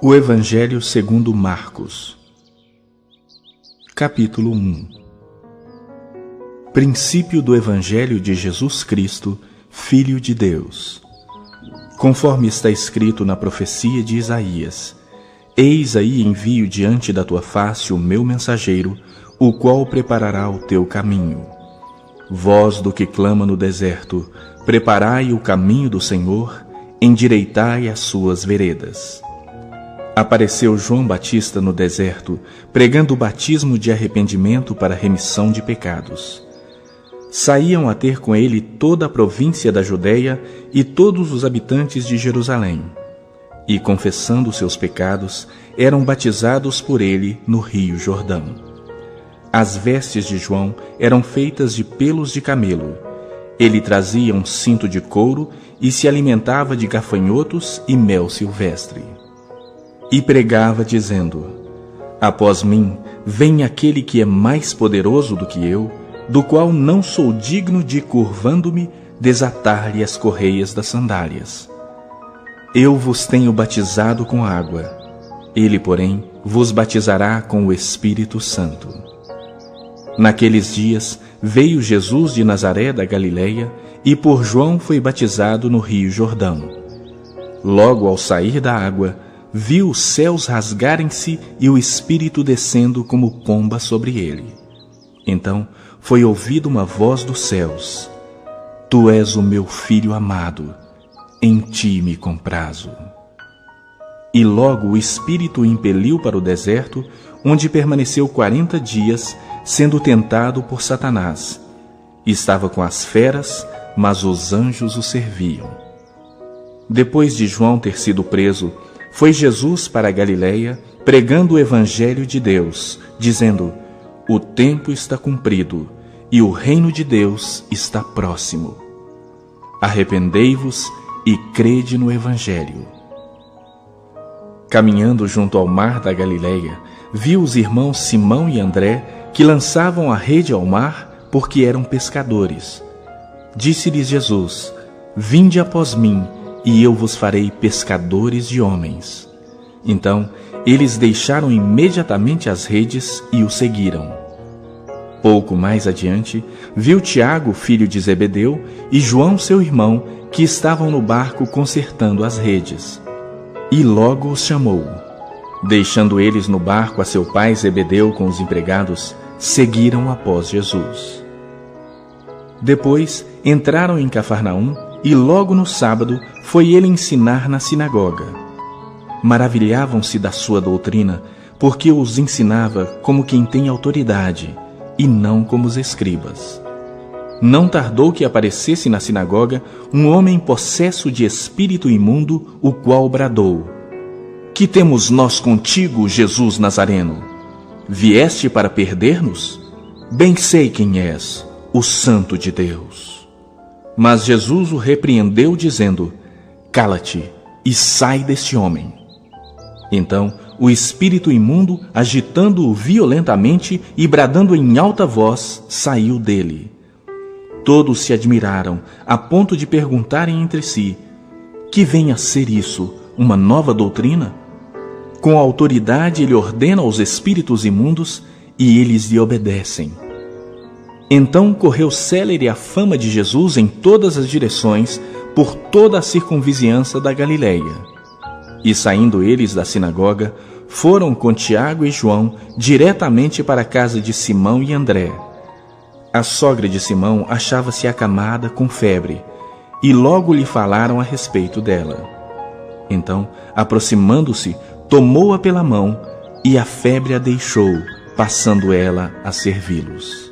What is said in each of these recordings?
O Evangelho segundo Marcos. Capítulo 1. Princípio do Evangelho de Jesus Cristo, Filho de Deus. Conforme está escrito na profecia de Isaías: Eis aí envio diante da tua face o meu mensageiro, o qual preparará o teu caminho. Voz do que clama no deserto: preparai o caminho do Senhor, endireitai as suas veredas. Apareceu João Batista no deserto, pregando o batismo de arrependimento para remissão de pecados. Saíam a ter com ele toda a província da Judeia e todos os habitantes de Jerusalém. E, confessando seus pecados, eram batizados por ele no rio Jordão. As vestes de João eram feitas de pelos de camelo. Ele trazia um cinto de couro e se alimentava de gafanhotos e mel silvestre. E pregava, dizendo: Após mim vem aquele que é mais poderoso do que eu, do qual não sou digno de, curvando-me, desatar-lhe as correias das sandálias. Eu vos tenho batizado com água, ele, porém, vos batizará com o Espírito Santo. Naqueles dias veio Jesus de Nazaré da Galileia e por João foi batizado no rio Jordão. Logo ao sair da água, viu os céus rasgarem-se e o Espírito descendo como pomba sobre ele. Então foi ouvida uma voz dos céus: Tu és o meu Filho amado, em ti me comprazo. E logo o Espírito o impeliu para o deserto, onde permaneceu 40 dias, sendo tentado por Satanás. Estava com as feras, mas os anjos o serviam. Depois de João ter sido preso, foi Jesus para a Galileia, pregando o Evangelho de Deus, dizendo: O tempo está cumprido, e o reino de Deus está próximo. Arrependei-vos e crede no Evangelho. Caminhando junto ao mar da Galileia, viu os irmãos Simão e André, que lançavam a rede ao mar, porque eram pescadores. Disse-lhes Jesus: Vinde após mim, e eu vos farei pescadores de homens. Então eles deixaram imediatamente as redes e o seguiram. Pouco mais adiante, viu Tiago, filho de Zebedeu, e João, seu irmão, que estavam no barco consertando as redes. E logo os chamou. Deixando eles no barco a seu pai Zebedeu com os empregados, seguiram após Jesus. Depois entraram em Cafarnaum, e logo no sábado foi ele ensinar na sinagoga. Maravilhavam-se da sua doutrina, porque os ensinava como quem tem autoridade, e não como os escribas. Não tardou que aparecesse na sinagoga um homem possesso de espírito imundo, o qual bradou: Que temos nós contigo, Jesus Nazareno? Vieste para perder-nos? Bem sei quem és, o Santo de Deus. Mas Jesus o repreendeu, dizendo: Cala-te e sai deste homem. Então o espírito imundo, agitando-o violentamente e bradando em alta voz, saiu dele. Todos se admiraram, a ponto de perguntarem entre si: Que vem a ser isso, uma nova doutrina? Com autoridade ele ordena aos espíritos imundos, e eles lhe obedecem. Então correu célere a fama de Jesus em todas as direções, por toda a circunvizinhança da Galileia. E saindo eles da sinagoga, foram com Tiago e João diretamente para a casa de Simão e André. A sogra de Simão achava-se acamada com febre, e logo lhe falaram a respeito dela. Então, aproximando-se, tomou-a pela mão, e a febre a deixou, passando ela a servi-los.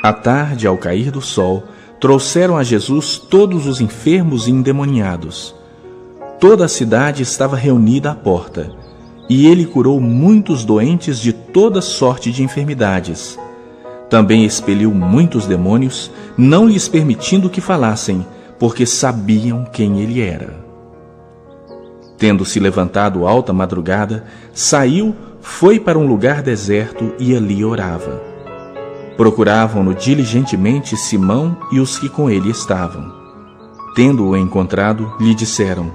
À tarde, ao cair do sol, trouxeram a Jesus todos os enfermos e endemoniados. Toda a cidade estava reunida à porta, e ele curou muitos doentes de toda sorte de enfermidades. Também expeliu muitos demônios, não lhes permitindo que falassem, porque sabiam quem ele era. Tendo-se levantado alta madrugada, saiu, foi para um lugar deserto e ali orava. Procuravam-no diligentemente Simão e os que com ele estavam. tendo-o encontrado, lhe disseram: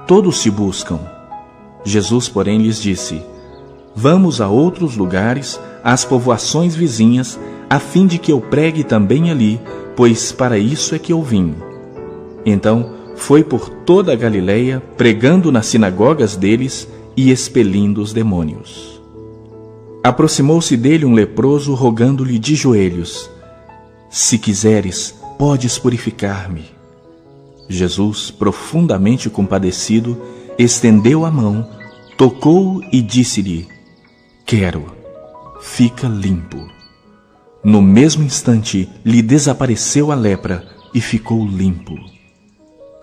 todos te buscam. Jesus, porém, lhes disse: vamos a outros lugares, às povoações vizinhas, a fim de que eu pregue também ali, pois para isso é que eu vim. Então foi por toda a Galileia, pregando nas sinagogas deles e expelindo os demônios. Aproximou-se dele um leproso, rogando-lhe de joelhos: se quiseres, podes purificar-me. Jesus, profundamente compadecido, estendeu a mão, tocou-o e disse-lhe: quero, fica limpo. No mesmo instante lhe desapareceu a lepra e ficou limpo.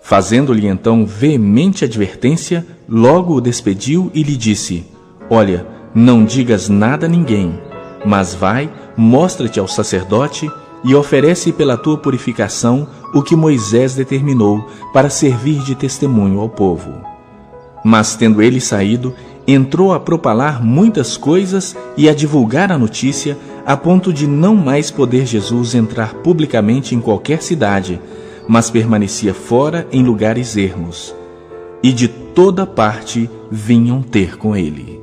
Fazendo-lhe então veemente advertência, logo o despediu e lhe disse: olha, não digas nada a ninguém, mas vai, mostra-te ao sacerdote e oferece pela tua purificação o que Moisés determinou para servir de testemunho ao povo. Mas tendo ele saído, entrou a propalar muitas coisas e a divulgar a notícia, a ponto de não mais poder Jesus entrar publicamente em qualquer cidade, mas permanecia fora em lugares ermos. E de toda parte vinham ter com ele.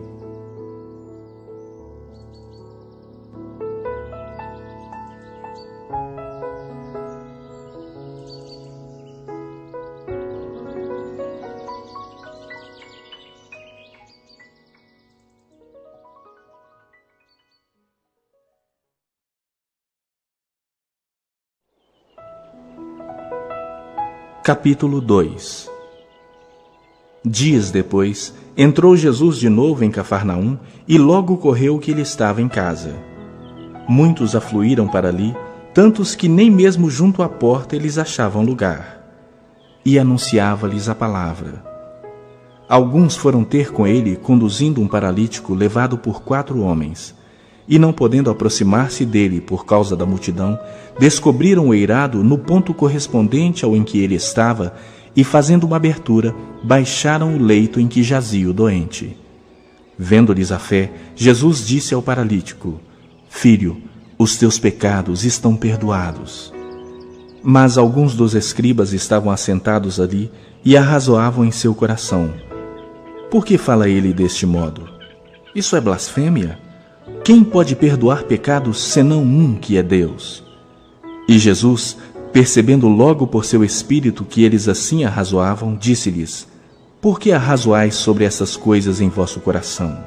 Capítulo 2. Dias depois, entrou Jesus de novo em Cafarnaum e logo correu que ele estava em casa. Muitos afluíram para ali, tantos que nem mesmo junto à porta eles achavam lugar. E anunciava-lhes a palavra. Alguns foram ter com ele, conduzindo um paralítico levado por 4 homens. E não podendo aproximar-se dele por causa da multidão, descobriram o eirado no ponto correspondente ao em que ele estava e, fazendo uma abertura, baixaram o leito em que jazia o doente. Vendo-lhes a fé, Jesus disse ao paralítico: filho, os teus pecados estão perdoados. Mas alguns dos escribas estavam assentados ali e arrazoavam em seu coração: por que fala ele deste modo? Isso é blasfêmia? Quem pode perdoar pecados senão um, que é Deus? E Jesus, percebendo logo por seu espírito que eles assim arrazoavam, disse-lhes: por que arrazoais sobre essas coisas em vosso coração?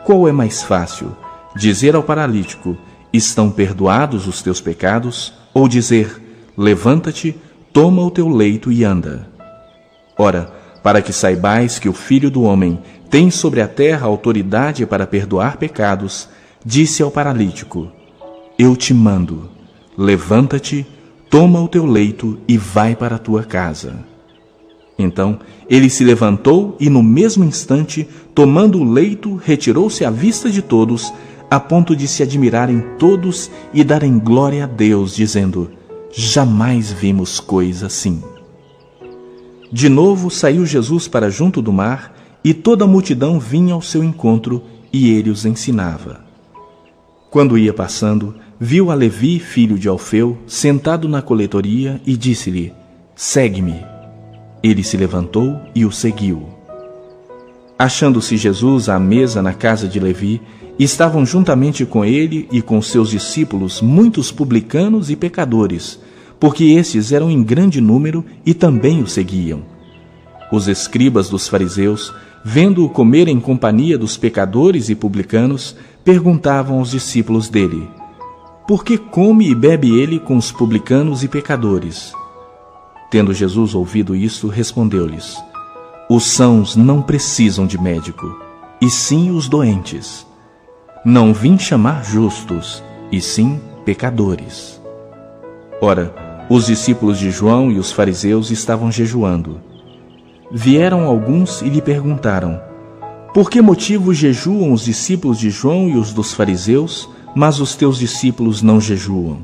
Qual é mais fácil, dizer ao paralítico: estão perdoados os teus pecados, ou dizer: levanta-te, toma o teu leito e anda? Ora, para que saibais que o Filho do Homem tem sobre a terra autoridade para perdoar pecados, disse ao paralítico: eu te mando, levanta-te, toma o teu leito e vai para a tua casa. Então ele se levantou e no mesmo instante, tomando o leito, retirou-se à vista de todos, a ponto de se admirarem todos e darem glória a Deus, dizendo: jamais vimos coisa assim. De novo saiu Jesus para junto do mar, e toda a multidão vinha ao seu encontro, e ele os ensinava. Quando ia passando, viu a Levi, filho de Alfeu, sentado na coletoria, e disse-lhe: segue-me. Ele se levantou e o seguiu. Achando-se Jesus à mesa na casa de Levi, estavam juntamente com ele e com seus discípulos muitos publicanos e pecadores, porque estes eram em grande número e também o seguiam. Os escribas dos fariseus, vendo-o comer em companhia dos pecadores e publicanos, perguntavam aos discípulos dele: por que come e bebe ele com os publicanos e pecadores? Tendo Jesus ouvido isto, respondeu-lhes: os sãos não precisam de médico, e sim os doentes. Não vim chamar justos, e sim pecadores. Ora, os discípulos de João e os fariseus estavam jejuando. Vieram alguns e lhe perguntaram: por que motivo jejuam os discípulos de João e os dos fariseus, mas os teus discípulos não jejuam?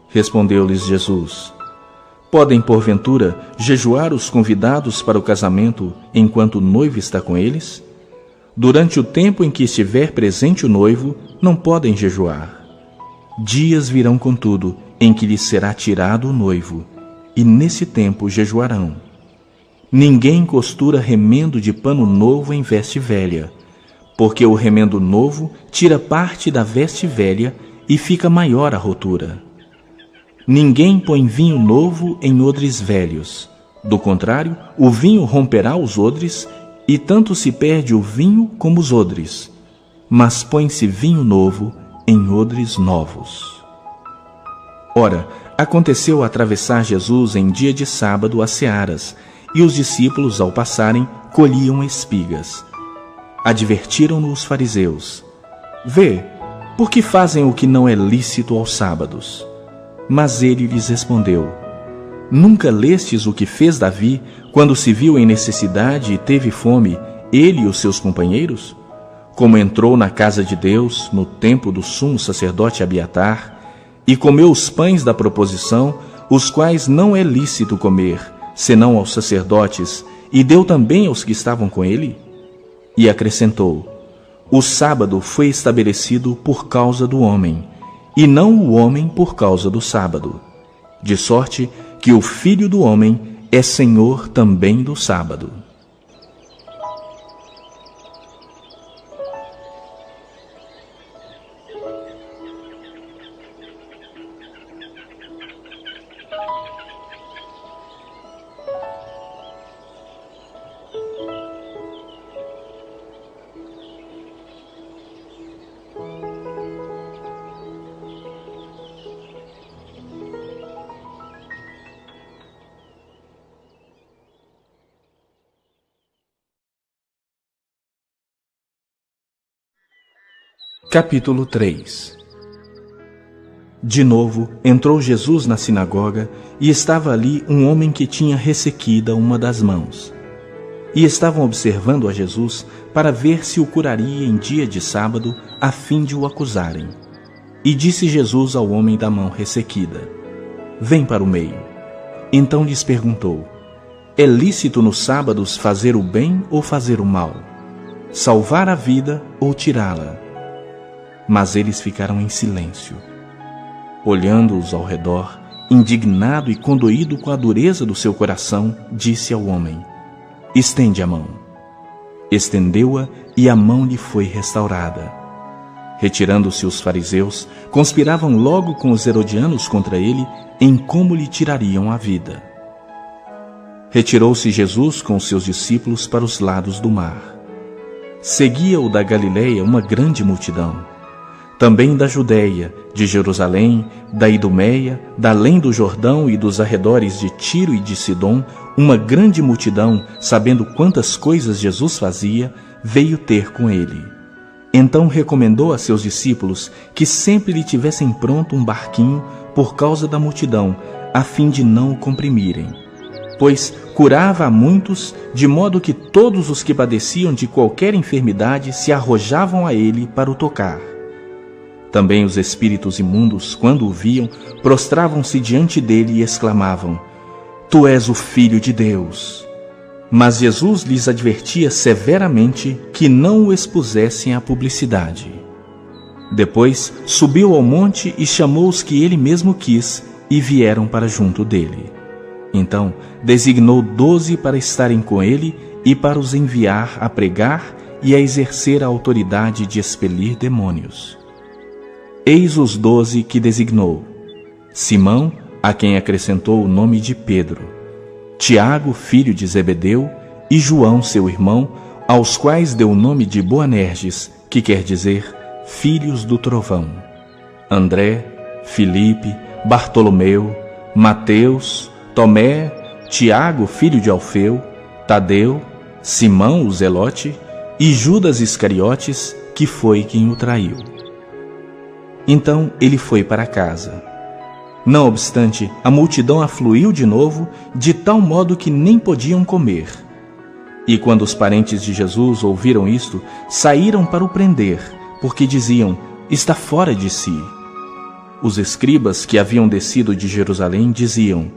Respondeu-lhes Jesus: podem, porventura, jejuar os convidados para o casamento enquanto o noivo está com eles? Durante o tempo em que estiver presente o noivo, não podem jejuar. Dias virão, contudo, em que lhes será tirado o noivo, e nesse tempo jejuarão. Ninguém costura remendo de pano novo em veste velha, porque o remendo novo tira parte da veste velha e fica maior a rotura. Ninguém põe vinho novo em odres velhos. Do contrário, o vinho romperá os odres, e tanto se perde o vinho como os odres. Mas põe-se vinho novo em odres novos. Ora, aconteceu atravessar Jesus em dia de sábado as searas, e os discípulos, ao passarem, colhiam espigas. Advertiram-no os fariseus: Vê, por que fazem o que não é lícito aos sábados? Mas ele lhes respondeu: Nunca lestes o que fez Davi, quando se viu em necessidade e teve fome, ele e os seus companheiros? Como entrou na casa de Deus, no templo do sumo sacerdote Abiatar, e comeu os pães da proposição, os quais não é lícito comer, senão aos sacerdotes, e deu também aos que estavam com ele? E acrescentou: O sábado foi estabelecido por causa do homem, e não o homem por causa do sábado. De sorte que o Filho do Homem é Senhor também do sábado. Capítulo 3. De novo, entrou Jesus na sinagoga, e estava ali um homem que tinha ressequida uma das mãos. E estavam observando a Jesus para ver se o curaria em dia de sábado, a fim de o acusarem. E disse Jesus ao homem da mão ressequida: Vem para o meio. Então lhes perguntou: É lícito nos sábados fazer o bem ou fazer o mal? Salvar a vida ou tirá-la? Mas eles ficaram em silêncio. Olhando-os ao redor, indignado e condoído com a dureza do seu coração, disse ao homem: Estende a mão. Estendeu-a, e a mão lhe foi restaurada. Retirando-se os fariseus, conspiravam logo com os herodianos contra ele, em como lhe tirariam a vida. Retirou-se Jesus com os seus discípulos para os lados do mar. Seguia-o da Galileia uma grande multidão. Também da Judéia, de Jerusalém, da Idumeia, da além do Jordão e dos arredores de Tiro e de Sidom, uma grande multidão, sabendo quantas coisas Jesus fazia, veio ter com ele. Então recomendou a seus discípulos que sempre lhe tivessem pronto um barquinho por causa da multidão, a fim de não o comprimirem. Pois curava a muitos, de modo que todos os que padeciam de qualquer enfermidade se arrojavam a ele para o tocar. Também os espíritos imundos, quando o viam, prostravam-se diante dele e exclamavam: Tu és o Filho de Deus. Mas Jesus lhes advertia severamente que não o expusessem à publicidade. Depois subiu ao monte e chamou os que ele mesmo quis, e vieram para junto dele. Então designou 12 para estarem com ele e para os enviar a pregar e a exercer a autoridade de expelir demônios. Eis os 12 que designou: Simão, a quem acrescentou o nome de Pedro, Tiago, filho de Zebedeu, e João, seu irmão, aos quais deu o nome de Boanerges, que quer dizer filhos do trovão, André, Filipe, Bartolomeu, Mateus, Tomé, Tiago, filho de Alfeu, Tadeu, Simão, o Zelote, e Judas Iscariotes, que foi quem o traiu. Então ele foi para casa. Não obstante, a multidão afluiu de novo, de tal modo que nem podiam comer. E quando os parentes de Jesus ouviram isto, saíram para o prender, porque diziam: Está fora de si. Os escribas que haviam descido de Jerusalém diziam: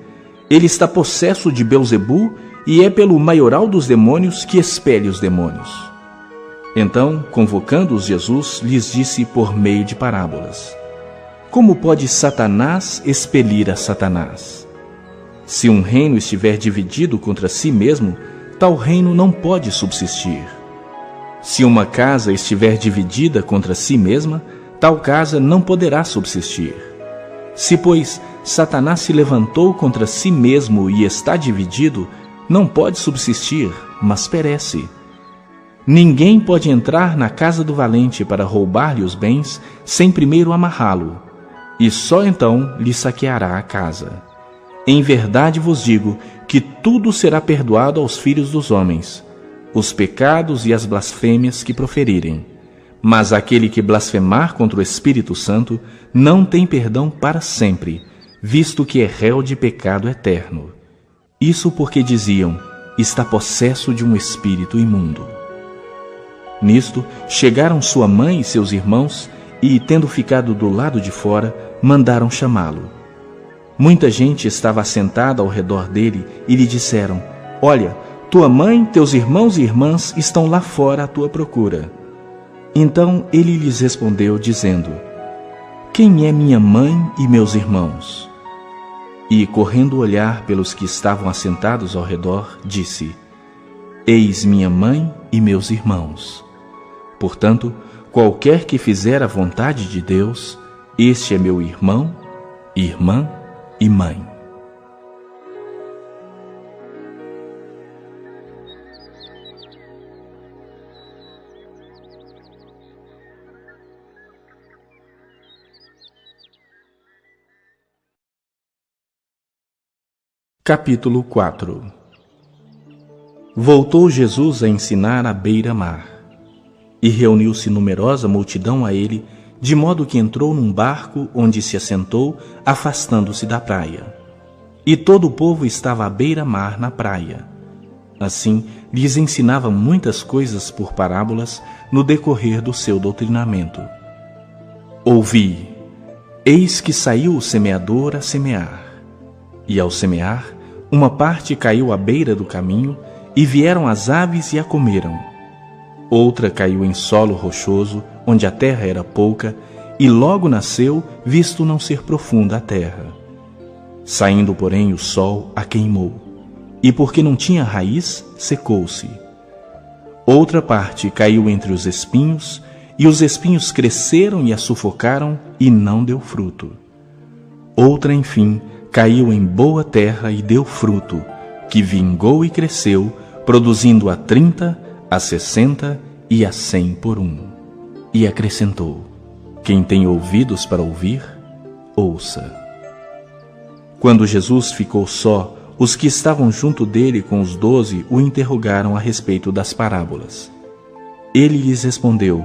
Ele está possesso de Belzebu, e é pelo maioral dos demônios que expele os demônios. Então, convocando-os, Jesus lhes disse por meio de parábolas: Como pode Satanás expelir a Satanás? Se um reino estiver dividido contra si mesmo, tal reino não pode subsistir. Se uma casa estiver dividida contra si mesma, tal casa não poderá subsistir. Se, pois, Satanás se levantou contra si mesmo e está dividido, não pode subsistir, mas perece. Ninguém pode entrar na casa do valente para roubar-lhe os bens, sem primeiro amarrá-lo, e só então lhe saqueará a casa. Em verdade vos digo que tudo será perdoado aos filhos dos homens, os pecados e as blasfêmias que proferirem. Mas aquele que blasfemar contra o Espírito Santo não tem perdão para sempre, visto que é réu de pecado eterno. Isso porque diziam: está possesso de um espírito imundo. Nisto chegaram sua mãe e seus irmãos e, tendo ficado do lado de fora, mandaram chamá-lo. Muita gente estava assentada ao redor dele e lhe disseram: olha, tua mãe, teus irmãos e irmãs estão lá fora à tua procura. Então ele lhes respondeu, dizendo: quem é minha mãe e meus irmãos? E, correndo olhar pelos que estavam assentados ao redor, disse: eis minha mãe e meus irmãos. Portanto, qualquer que fizer a vontade de Deus, este é meu irmão, irmã e mãe. Capítulo 4. Voltou Jesus a ensinar à beira-mar, e reuniu-se numerosa multidão a ele, de modo que entrou num barco onde se assentou, afastando-se da praia. E todo o povo estava à beira-mar na praia. Assim, lhes ensinava muitas coisas por parábolas no decorrer do seu doutrinamento. Ouvi, eis que saiu o semeador a semear. E ao semear, uma parte caiu à beira do caminho, e vieram as aves e a comeram. Outra caiu em solo rochoso, onde a terra era pouca, e logo nasceu, visto não ser profunda a terra. Saindo, porém, o sol a queimou, e porque não tinha raiz, secou-se. Outra parte caiu entre os espinhos, e os espinhos cresceram e a sufocaram, e não deu fruto. Outra, enfim, caiu em boa terra e deu fruto, que vingou e cresceu, produzindo a 30, a 60 e a 100 por um. E acrescentou: quem tem ouvidos para ouvir, ouça. Quando Jesus ficou só, os que estavam junto dele com os 12 o interrogaram a respeito das parábolas. Ele lhes respondeu: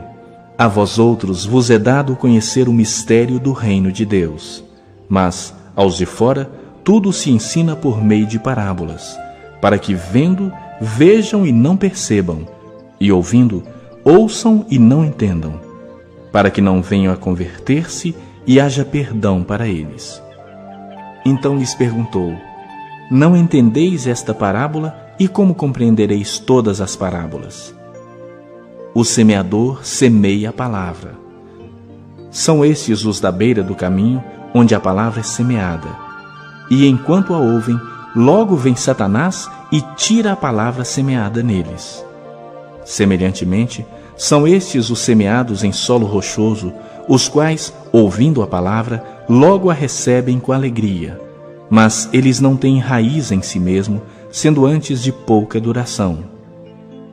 a vós outros vos é dado conhecer o mistério do reino de Deus, mas aos de fora, tudo se ensina por meio de parábolas, para que vendo, vejam e não percebam, e ouvindo, ouçam e não entendam, para que não venham a converter-se e haja perdão para eles. Então lhes perguntou: não entendeis esta parábola, e como compreendereis todas as parábolas? O semeador semeia a palavra. São estes os da beira do caminho, onde a palavra é semeada. E enquanto a ouvem, logo vem Satanás e tira a palavra semeada neles. Semelhantemente, são estes os semeados em solo rochoso, os quais, ouvindo a palavra, logo a recebem com alegria. Mas eles não têm raiz em si mesmo, sendo antes de pouca duração.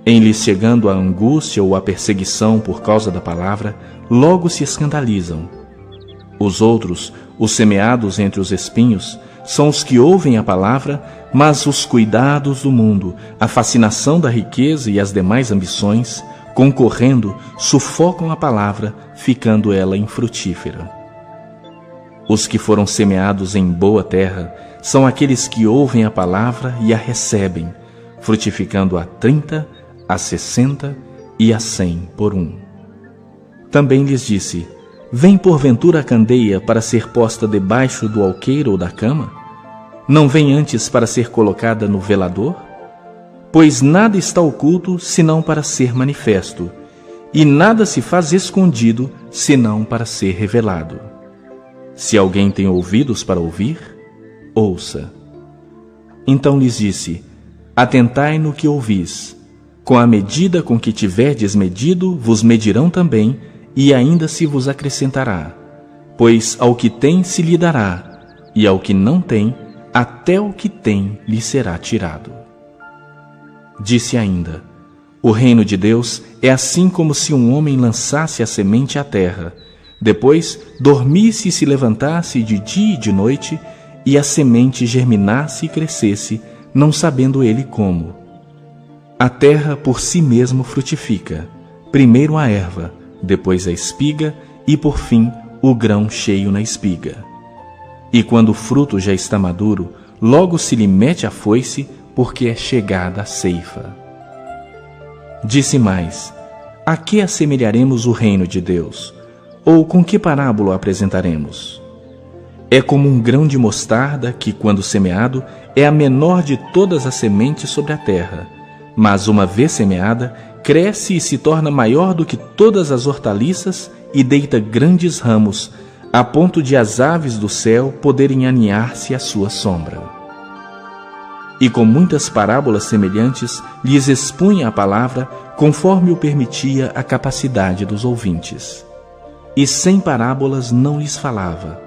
Em lhes chegando a angústia ou a perseguição por causa da palavra, logo se escandalizam. Os outros, os semeados entre os espinhos, são os que ouvem a palavra, mas os cuidados do mundo, a fascinação da riqueza e as demais ambições, concorrendo, sufocam a palavra, ficando ela infrutífera. Os que foram semeados em boa terra são aqueles que ouvem a palavra e a recebem, frutificando a 30, a 60 e a 100 por um. Também lhes disse: vem porventura a candeia para ser posta debaixo do alqueire ou da cama? Não vem antes para ser colocada no velador? Pois nada está oculto, senão para ser manifesto, e nada se faz escondido, senão para ser revelado. Se alguém tem ouvidos para ouvir, ouça. Então lhes disse: Atentai no que ouvis. Com a medida com que tiverdes medido, vos medirão também, e ainda se vos acrescentará. Pois ao que tem se lhe dará, e ao que não tem, até o que tem lhe será tirado. Disse ainda: O reino de Deus é assim como se um homem lançasse a semente à terra, depois dormisse e se levantasse de dia e de noite, e a semente germinasse e crescesse, não sabendo ele como. A terra por si mesmo frutifica, primeiro a erva, depois a espiga e, por fim, o grão cheio na espiga. E quando o fruto já está maduro, logo se lhe mete a foice, porque é chegada a ceifa. Disse mais: A que assemelharemos o reino de Deus? Ou com que parábola apresentaremos? É como um grão de mostarda que, quando semeado, é a menor de todas as sementes sobre a terra, mas uma vez semeada, cresce e se torna maior do que todas as hortaliças e deita grandes ramos, a ponto de as aves do céu poderem aninhar-se à sua sombra. E com muitas parábolas semelhantes lhes expunha a palavra, conforme o permitia a capacidade dos ouvintes. E sem parábolas não lhes falava.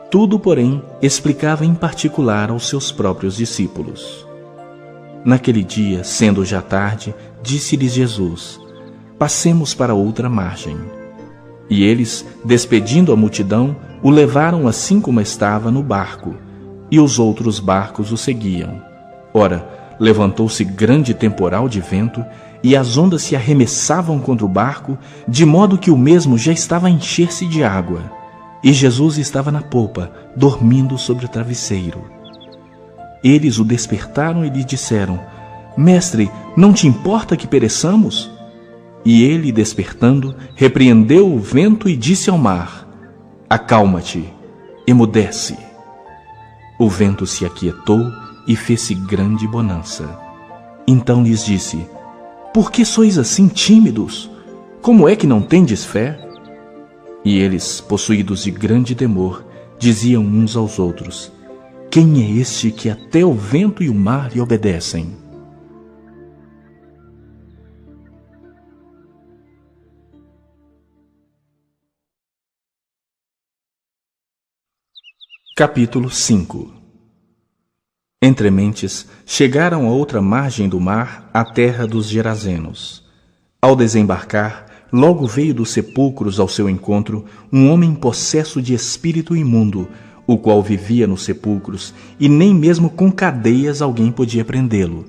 Tudo, porém, explicava em particular aos seus próprios discípulos. Naquele dia, sendo já tarde, disse-lhes Jesus: Passemos para outra margem. E eles, despedindo a multidão, o levaram assim como estava no barco, e os outros barcos o seguiam. Ora, levantou-se grande temporal de vento, e as ondas se arremessavam contra o barco, de modo que o mesmo já estava a encher-se de água. E Jesus estava na popa, dormindo sobre o travesseiro. Eles o despertaram e lhe disseram: Mestre, não te importa que pereçamos? E ele, despertando, repreendeu o vento e disse ao mar: Acalma-te, emudece. O vento se aquietou e fez-se grande bonança. Então lhes disse: Por que sois assim tímidos? Como é que não tendes fé? E eles, possuídos de grande temor, diziam uns aos outros: Quem é este que até o vento e o mar lhe obedecem? Capítulo 5. Entre mentes, chegaram a outra margem do mar, a terra dos Gerazenos. Ao desembarcar, logo veio dos sepulcros ao seu encontro um homem possesso de espírito imundo, o qual vivia nos sepulcros, e nem mesmo com cadeias alguém podia prendê-lo,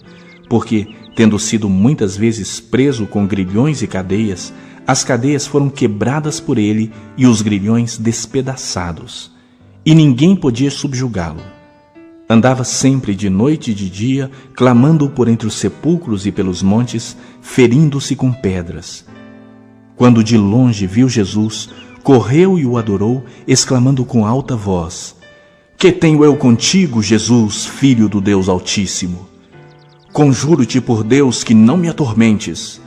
porque, tendo sido muitas vezes preso com grilhões e cadeias, as cadeias foram quebradas por ele e os grilhões despedaçados, e ninguém podia subjugá-lo. Andava sempre de noite e de dia, clamando por entre os sepulcros e pelos montes, ferindo-se com pedras. Quando de longe viu Jesus, correu e o adorou, exclamando com alta voz: Que tenho eu contigo, Jesus, Filho do Deus Altíssimo? Conjuro-te por Deus que não me atormentes.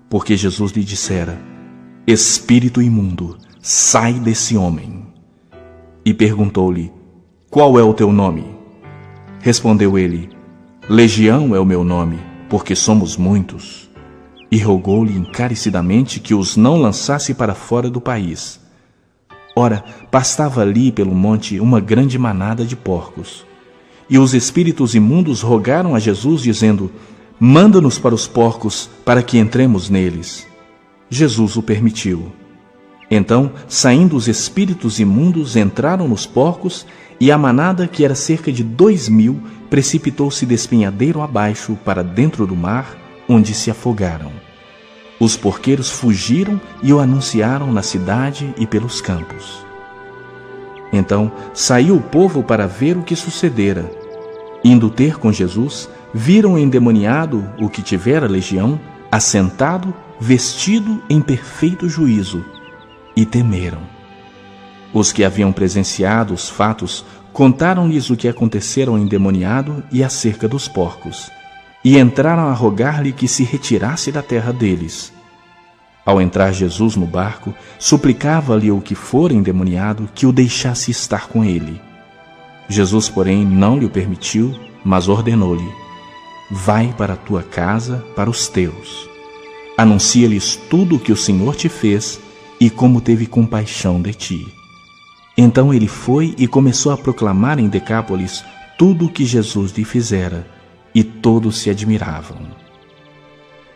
Porque Jesus lhe dissera: Espírito imundo, sai desse homem. E perguntou-lhe: Qual é o teu nome? Respondeu ele: Legião é o meu nome, porque somos muitos. E rogou-lhe encarecidamente que os não lançasse para fora do país. Ora, pastava ali pelo monte uma grande manada de porcos. E os espíritos imundos rogaram a Jesus, dizendo: Manda-nos para os porcos, para que entremos neles. Jesus o permitiu. Então, saindo os espíritos imundos, entraram nos porcos, e a manada, que era cerca de 2.000, precipitou-se despenhadeiro abaixo para dentro do mar, onde se afogaram. Os porqueiros fugiram e o anunciaram na cidade e pelos campos. Então saiu o povo para ver o que sucedera. Indo ter com Jesus, viram o endemoniado, o que tivera legião, assentado, vestido em perfeito juízo, e temeram. Os que haviam presenciado os fatos contaram-lhes o que acontecera ao endemoniado e acerca dos porcos, e entraram a rogar-lhe que se retirasse da terra deles. Ao entrar Jesus no barco, suplicava-lhe o que fora endemoniado que o deixasse estar com ele. Jesus, porém, não lhe o permitiu, mas ordenou-lhe: vai para a tua casa, para os teus. Anuncia-lhes tudo o que o Senhor te fez e como teve compaixão de ti. Então ele foi e começou a proclamar em Decápolis tudo o que Jesus lhe fizera, e todos se admiravam.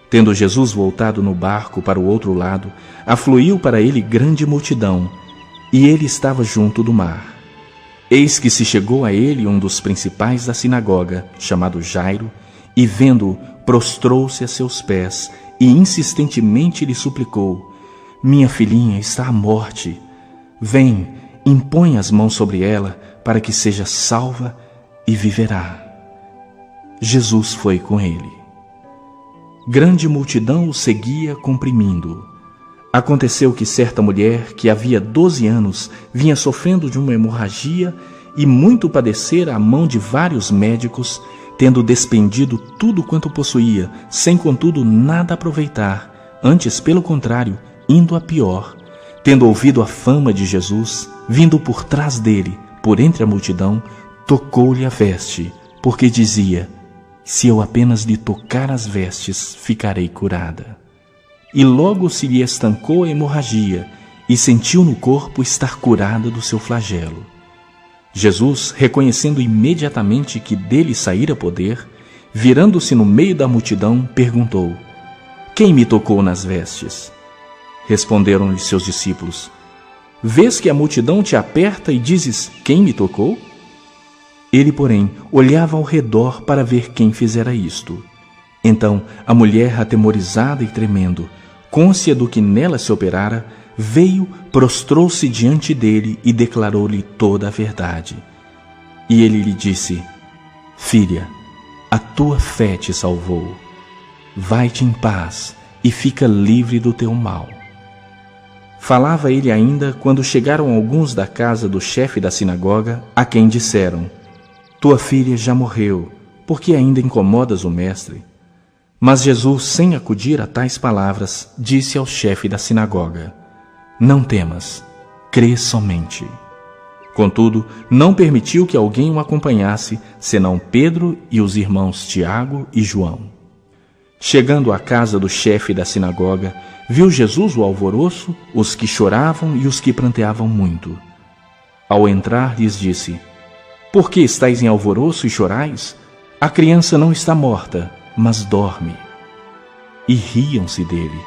Tendo Jesus voltado no barco para o outro lado, afluiu para ele grande multidão, e ele estava junto do mar. Eis que se chegou a ele um dos principais da sinagoga, chamado Jairo, e vendo-o, prostrou-se a seus pés, e insistentemente lhe suplicou: minha filhinha está à morte. Vem, impõe as mãos sobre ela, para que seja salva e viverá. Jesus foi com ele. Grande multidão o seguia, comprimindo-o. Aconteceu que certa mulher, que havia 12 anos, vinha sofrendo de uma hemorragia e muito padecera à mão de vários médicos, tendo despendido tudo quanto possuía, sem contudo nada aproveitar, antes pelo contrário, indo a pior. Tendo ouvido a fama de Jesus, vindo por trás dele, por entre a multidão, tocou-lhe a veste, porque dizia: se eu apenas lhe tocar as vestes, ficarei curada. E logo se lhe estancou a hemorragia, e sentiu no corpo estar curada do seu flagelo. Jesus, reconhecendo imediatamente que dele saíra poder, virando-se no meio da multidão, perguntou: quem me tocou nas vestes? Responderam-lhe seus discípulos: vês que a multidão te aperta e dizes: quem me tocou? Ele, porém, olhava ao redor para ver quem fizera isto. Então a mulher, atemorizada e tremendo, cônscia do que nela se operara, veio, prostrou-se diante dele e declarou-lhe toda a verdade. E ele lhe disse: filha, a tua fé te salvou. Vai-te em paz e fica livre do teu mal. Falava ele ainda quando chegaram alguns da casa do chefe da sinagoga, a quem disseram: tua filha já morreu, porque ainda incomodas o mestre? Mas Jesus, sem acudir a tais palavras, disse ao chefe da sinagoga: não temas, crê somente. Contudo, não permitiu que alguém o acompanhasse, senão Pedro e os irmãos Tiago e João. Chegando à casa do chefe da sinagoga, viu Jesus o alvoroço, os que choravam e os que pranteavam muito. Ao entrar, lhes disse: por que estáis em alvoroço e chorais? A criança não está morta, mas dorme. E riam-se dele.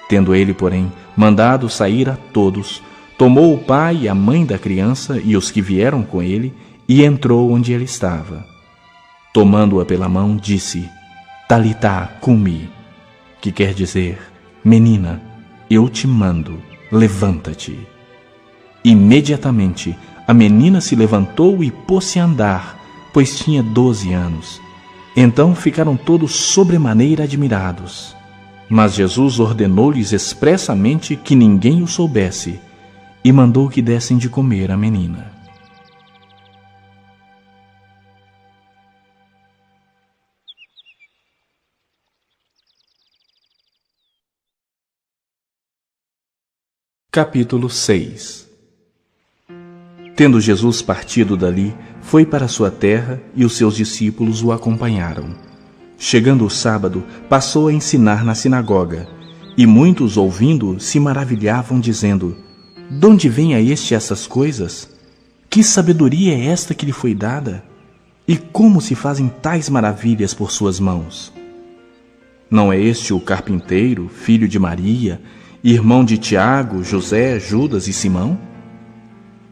Tendo ele, porém, mandado sair a todos, tomou o pai e a mãe da criança e os que vieram com ele, e entrou onde ele estava. Tomando-a pela mão, disse: Talitá cumi, que quer dizer: menina, eu te mando, levanta-te. Imediatamente a menina se levantou e pôs-se a andar, pois tinha 12 anos. Então ficaram todos sobremaneira admirados. Mas Jesus ordenou-lhes expressamente que ninguém o soubesse, e mandou que dessem de comer à menina. Capítulo 6. Tendo Jesus partido dali, foi para sua terra, e os seus discípulos o acompanharam. Chegando o sábado, passou a ensinar na sinagoga, e muitos, ouvindo, se maravilhavam, dizendo: donde vem a este essas coisas? Que sabedoria é esta que lhe foi dada? E como se fazem tais maravilhas por suas mãos? Não é este o carpinteiro, filho de Maria, irmão de Tiago, José, Judas e Simão?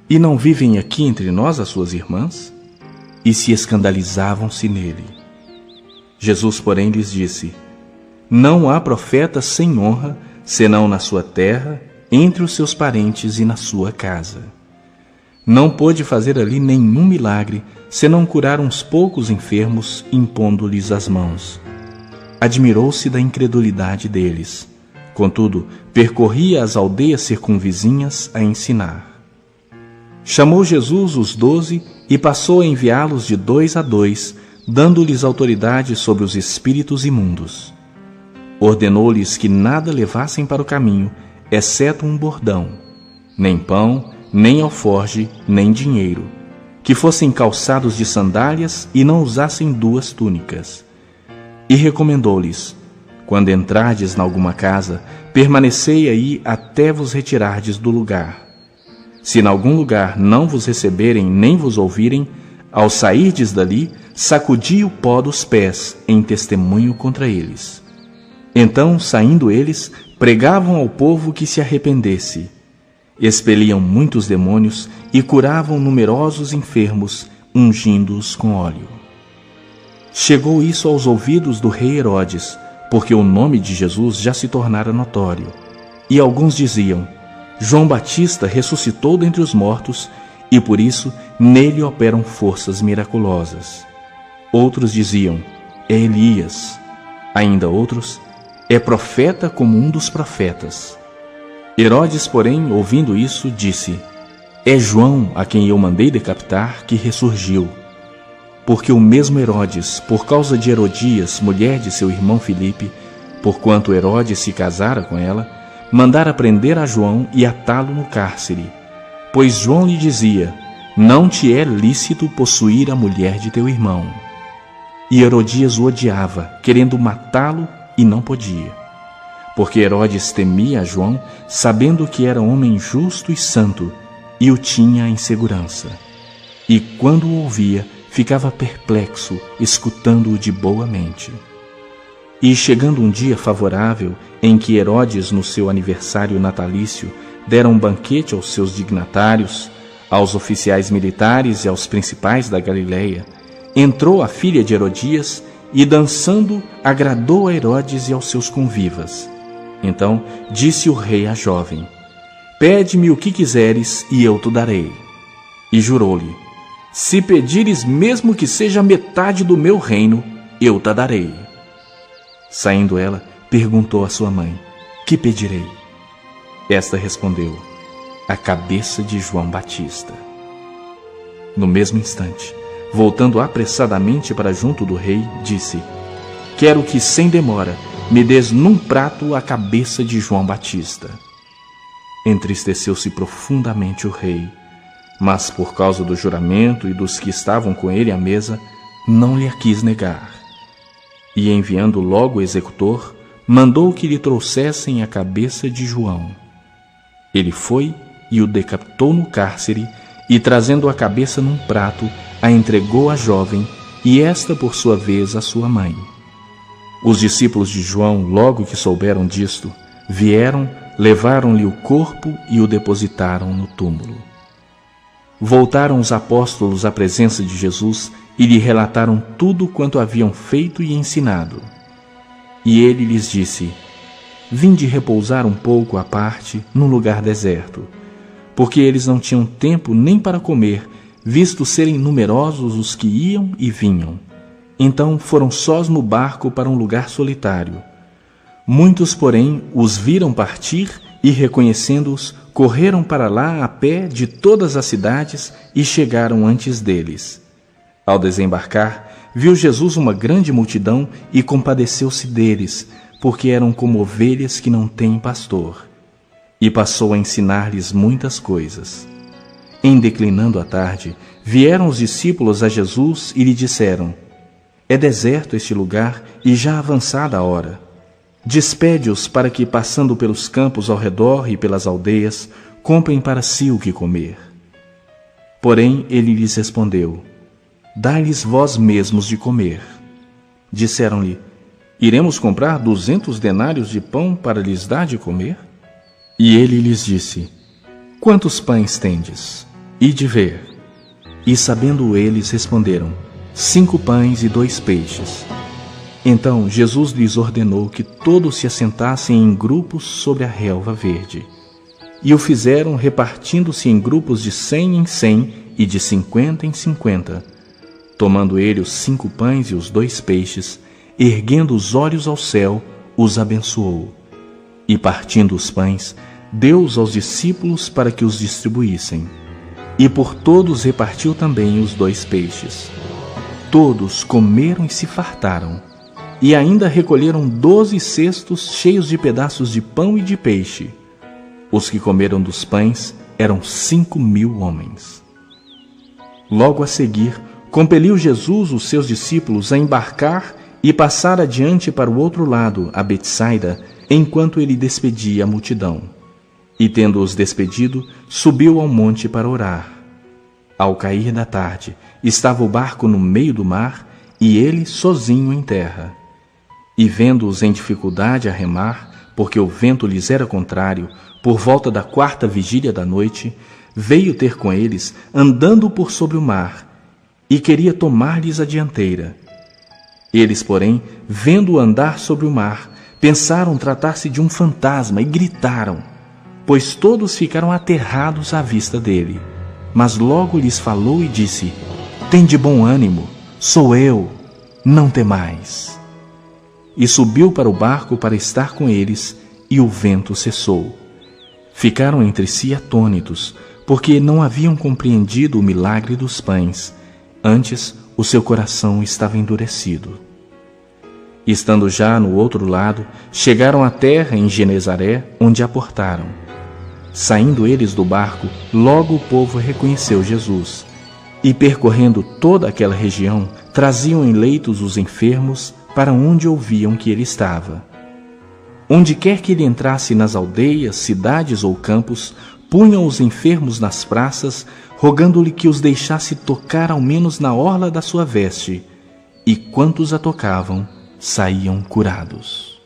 E não vivem aqui entre nós as suas irmãs? E se escandalizavam-se nele. Jesus, porém, lhes disse: não há profeta sem honra, senão na sua terra, entre os seus parentes e na sua casa. Não pôde fazer ali nenhum milagre, senão curar uns poucos enfermos, impondo-lhes as mãos. Admirou-se da incredulidade deles. Contudo, percorria as aldeias circunvizinhas a ensinar. Chamou Jesus os 12 e passou a enviá-los de 2 a 2, dando-lhes autoridade sobre os espíritos imundos. Ordenou-lhes que nada levassem para o caminho, exceto um bordão, nem pão, nem alforge, nem dinheiro, que fossem calçados de sandálias e não usassem 2 túnicas. E recomendou-lhes: quando entrardes em alguma casa, permanecei aí até vos retirardes do lugar. Se em algum lugar não vos receberem nem vos ouvirem, ao sairdes dali, sacudi o pó dos pés em testemunho contra eles. Então, saindo eles, pregavam ao povo que se arrependesse. Expeliam muitos demônios e curavam numerosos enfermos, ungindo-os com óleo. Chegou isso aos ouvidos do rei Herodes, porque o nome de Jesus já se tornara notório. E alguns diziam: João Batista ressuscitou dentre os mortos, e por isso nele operam forças miraculosas. Outros diziam: é Elias. Ainda outros: é profeta como um dos profetas. Herodes, porém, ouvindo isso, disse: é João, a quem eu mandei decapitar, que ressurgiu. Porque o mesmo Herodes, por causa de Herodias, mulher de seu irmão Filipe, porquanto Herodes se casara com ela, mandara prender a João e atá-lo no cárcere. Pois João lhe dizia: não te é lícito possuir a mulher de teu irmão. E Herodias o odiava, querendo matá-lo, e não podia. Porque Herodes temia a João, sabendo que era homem justo e santo, e o tinha em segurança. E quando o ouvia, ficava perplexo, escutando-o de boa mente. E chegando um dia favorável, em que Herodes, no seu aniversário natalício, dera um banquete aos seus dignatários, aos oficiais militares e aos principais da Galileia, entrou a filha de Herodias e, dançando, agradou a Herodes e aos seus convivas. Então disse o rei à jovem: pede-me o que quiseres e eu te darei. E jurou-lhe: se pedires mesmo que seja metade do meu reino, eu te darei. Saindo ela, perguntou à sua mãe: que pedirei? Esta respondeu: a cabeça de João Batista. No mesmo instante, voltando apressadamente para junto do rei, disse: quero que, sem demora, me des num prato a cabeça de João Batista. Entristeceu-se profundamente o rei, mas por causa do juramento e dos que estavam com ele à mesa, não lhe a quis negar. E enviando logo o executor, mandou que lhe trouxessem a cabeça de João. Ele foi e o decapitou no cárcere, e trazendo a cabeça num prato, a entregou à jovem, e esta por sua vez à sua mãe. Os discípulos de João, logo que souberam disto, vieram, levaram-lhe o corpo e o depositaram no túmulo. Voltaram os apóstolos à presença de Jesus e lhe relataram tudo quanto haviam feito e ensinado. E ele lhes disse: vinde repousar um pouco à parte num lugar deserto, porque eles não tinham tempo nem para comer, visto serem numerosos os que iam e vinham. Então foram sós no barco para um lugar solitário. Muitos, porém, os viram partir e, reconhecendo-os, correram para lá a pé de todas as cidades e chegaram antes deles. Ao desembarcar, viu Jesus uma grande multidão e compadeceu-se deles, porque eram como ovelhas que não têm pastor. E passou a ensinar-lhes muitas coisas. Em declinando a tarde, vieram os discípulos a Jesus e lhe disseram: é deserto este lugar e já avançada a hora. Despede-os para que, passando pelos campos ao redor e pelas aldeias, comprem para si o que comer. Porém ele lhes respondeu: dai-lhes vós mesmos de comer. Disseram-lhe: iremos comprar 200 denários de pão para lhes dar de comer? E ele lhes disse: quantos pães tendes? Ide ver. E sabendo eles, responderam: 5 pães e 2 peixes. Então Jesus lhes ordenou que todos se assentassem em grupos sobre a relva verde. E o fizeram, repartindo-se em grupos de 100 em 100 e de 50 em 50. Tomando ele os 5 pães e os 2 peixes, erguendo os olhos ao céu, os abençoou. E partindo os pães, deu-os aos discípulos para que os distribuíssem. E por todos repartiu também os 2 peixes. Todos comeram e se fartaram, e ainda recolheram 12 cestos cheios de pedaços de pão e de peixe. Os que comeram dos pães eram 5.000 homens. Logo a seguir, compeliu Jesus os seus discípulos a embarcar e passar adiante para o outro lado, a Betsaida, enquanto ele despedia a multidão. E tendo-os despedido, subiu ao monte para orar. Ao cair da tarde, estava o barco no meio do mar e ele sozinho em terra. E vendo-os em dificuldade a remar, porque o vento lhes era contrário, por volta da 4ª vigília da noite, veio ter com eles, andando por sobre o mar, e queria tomar-lhes a dianteira. Eles, porém, vendo-o andar sobre o mar, pensaram tratar-se de um fantasma e gritaram, pois todos ficaram aterrados à vista dele. Mas logo lhes falou e disse: Tende bom ânimo, sou eu, não temais. E subiu para o barco para estar com eles, e o vento cessou. Ficaram entre si atônitos, porque não haviam compreendido o milagre dos pães. Antes, o seu coração estava endurecido. Estando já no outro lado, chegaram à terra em Genezaré, onde aportaram. Saindo eles do barco, logo o povo reconheceu Jesus. E percorrendo toda aquela região, traziam em leitos os enfermos para onde ouviam que ele estava. Onde quer que ele entrasse nas aldeias, cidades ou campos, punham os enfermos nas praças, rogando-lhe que os deixasse tocar ao menos na orla da sua veste. E quantos a tocavam, saíam curados.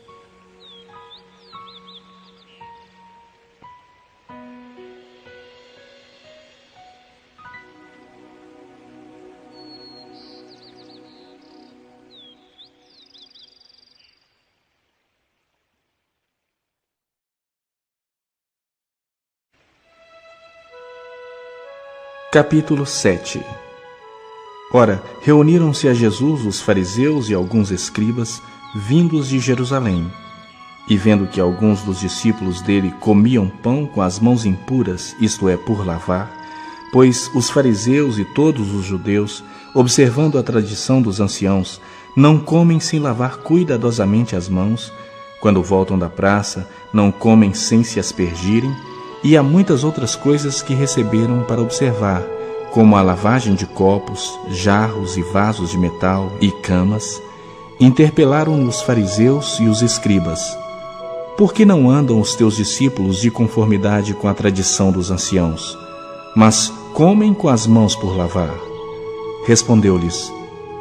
Capítulo 7. Ora, reuniram-se a Jesus os fariseus e alguns escribas, vindos de Jerusalém. E vendo que alguns dos discípulos dele comiam pão com as mãos impuras, isto é, por lavar, pois os fariseus e todos os judeus, observando a tradição dos anciãos, não comem sem lavar cuidadosamente as mãos, quando voltam da praça, não comem sem se aspergirem, e há muitas outras coisas que receberam para observar, como a lavagem de copos, jarros e vasos de metal e camas, interpelaram os fariseus e os escribas: Por que não andam os teus discípulos de conformidade com a tradição dos anciãos, mas comem com as mãos por lavar? Respondeu-lhes: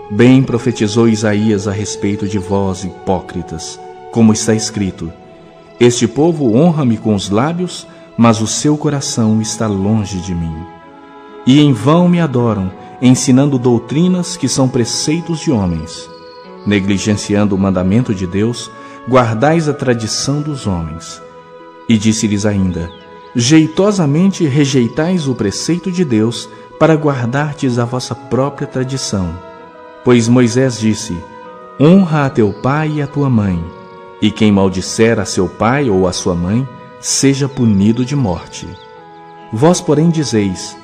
Bem profetizou Isaías a respeito de vós, hipócritas, como está escrito: Este povo honra-me com os lábios, mas o seu coração está longe de mim. E em vão me adoram, ensinando doutrinas que são preceitos de homens. Negligenciando o mandamento de Deus, guardais a tradição dos homens. E disse-lhes ainda: Jeitosamente rejeitais o preceito de Deus, para guardardes a vossa própria tradição. Pois Moisés disse: Honra a teu pai e a tua mãe, e quem maldisser a seu pai ou a sua mãe, seja punido de morte. Vós, porém, dizeis: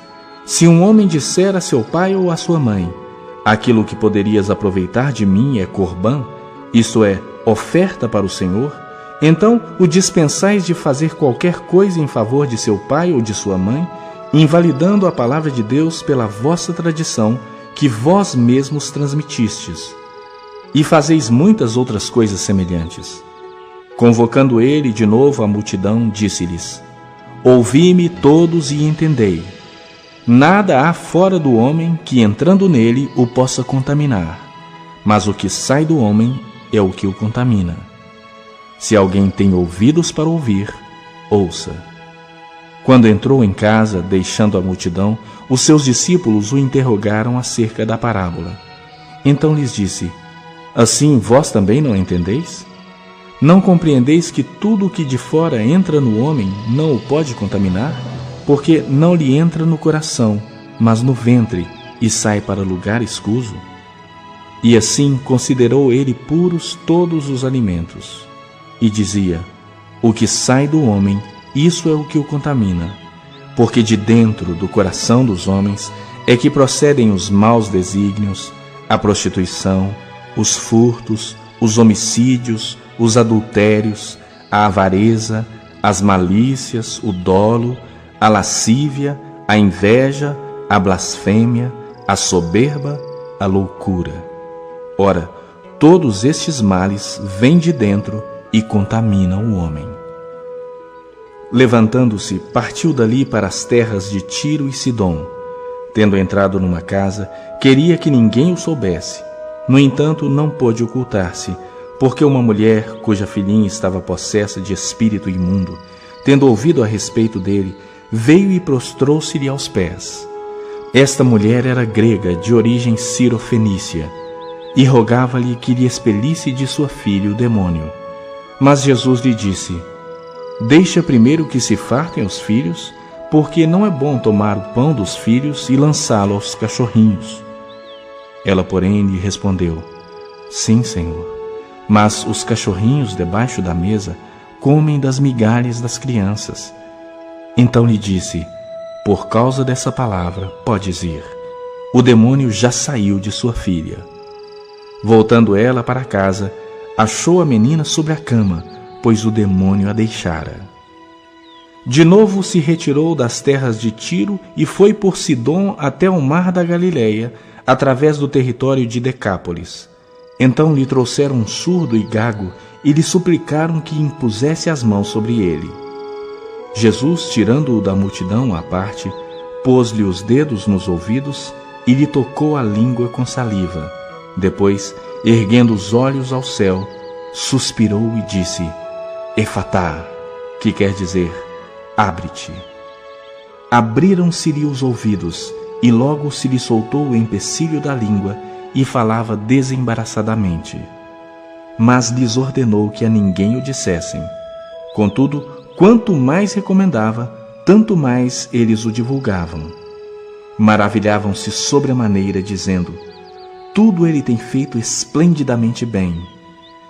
Se um homem disser a seu pai ou a sua mãe: Aquilo que poderias aproveitar de mim é corbã, isto é, oferta para o Senhor, então o dispensais de fazer qualquer coisa em favor de seu pai ou de sua mãe, invalidando a palavra de Deus pela vossa tradição, que vós mesmos transmitistes. E fazeis muitas outras coisas semelhantes. Convocando ele de novo a multidão, disse-lhes: Ouvi-me todos e entendei. Nada há fora do homem que, entrando nele, o possa contaminar, mas o que sai do homem é o que o contamina. Se alguém tem ouvidos para ouvir, ouça. Quando entrou em casa, deixando a multidão, os seus discípulos o interrogaram acerca da parábola. Então lhes disse: Assim vós também não entendeis? Não compreendeis que tudo o que de fora entra no homem não o pode contaminar? Porque não lhe entra no coração, mas no ventre, e sai para lugar escuso? E assim considerou ele puros todos os alimentos. E dizia: O que sai do homem, isso é o que o contamina. Porque de dentro do coração dos homens é que procedem os maus desígnios, a prostituição, os furtos, os homicídios, os adultérios, a avareza, as malícias, o dolo, a lascívia, a inveja, a blasfêmia, a soberba, a loucura. Ora, todos estes males vêm de dentro e contaminam o homem. Levantando-se, partiu dali para as terras de Tiro e Sidom. Tendo entrado numa casa, queria que ninguém o soubesse. No entanto, não pôde ocultar-se, porque uma mulher, cuja filhinha estava possessa de espírito imundo, tendo ouvido a respeito dele, veio e prostrou-se-lhe aos pés. Esta mulher era grega, de origem cirofenícia, e rogava-lhe que lhe expelisse de sua filha o demônio. Mas Jesus lhe disse: deixa primeiro que se fartem os filhos, porque não é bom tomar o pão dos filhos e lançá-lo aos cachorrinhos. Ela, porém, lhe respondeu: sim, Senhor, mas os cachorrinhos debaixo da mesa comem das migalhas das crianças. Então lhe disse: por causa dessa palavra, podes ir. O demônio já saiu de sua filha. Voltando ela para casa, achou a menina sobre a cama, pois o demônio a deixara. De novo se retirou das terras de Tiro e foi por Sidom até o mar da Galileia, através do território de Decápolis. Então lhe trouxeram um surdo e gago e lhe suplicaram que impusesse as mãos sobre ele. Jesus, tirando-o da multidão à parte, pôs-lhe os dedos nos ouvidos e lhe tocou a língua com saliva. Depois, erguendo os olhos ao céu, suspirou e disse: Efatá, que quer dizer, abre-te. Abriram-se-lhe os ouvidos, e logo se lhe soltou o empecilho da língua, e falava desembaraçadamente. Mas lhes ordenou que a ninguém o dissessem. Contudo, quanto mais recomendava, tanto mais eles o divulgavam. Maravilhavam-se sobremaneira, dizendo: tudo ele tem feito esplendidamente bem.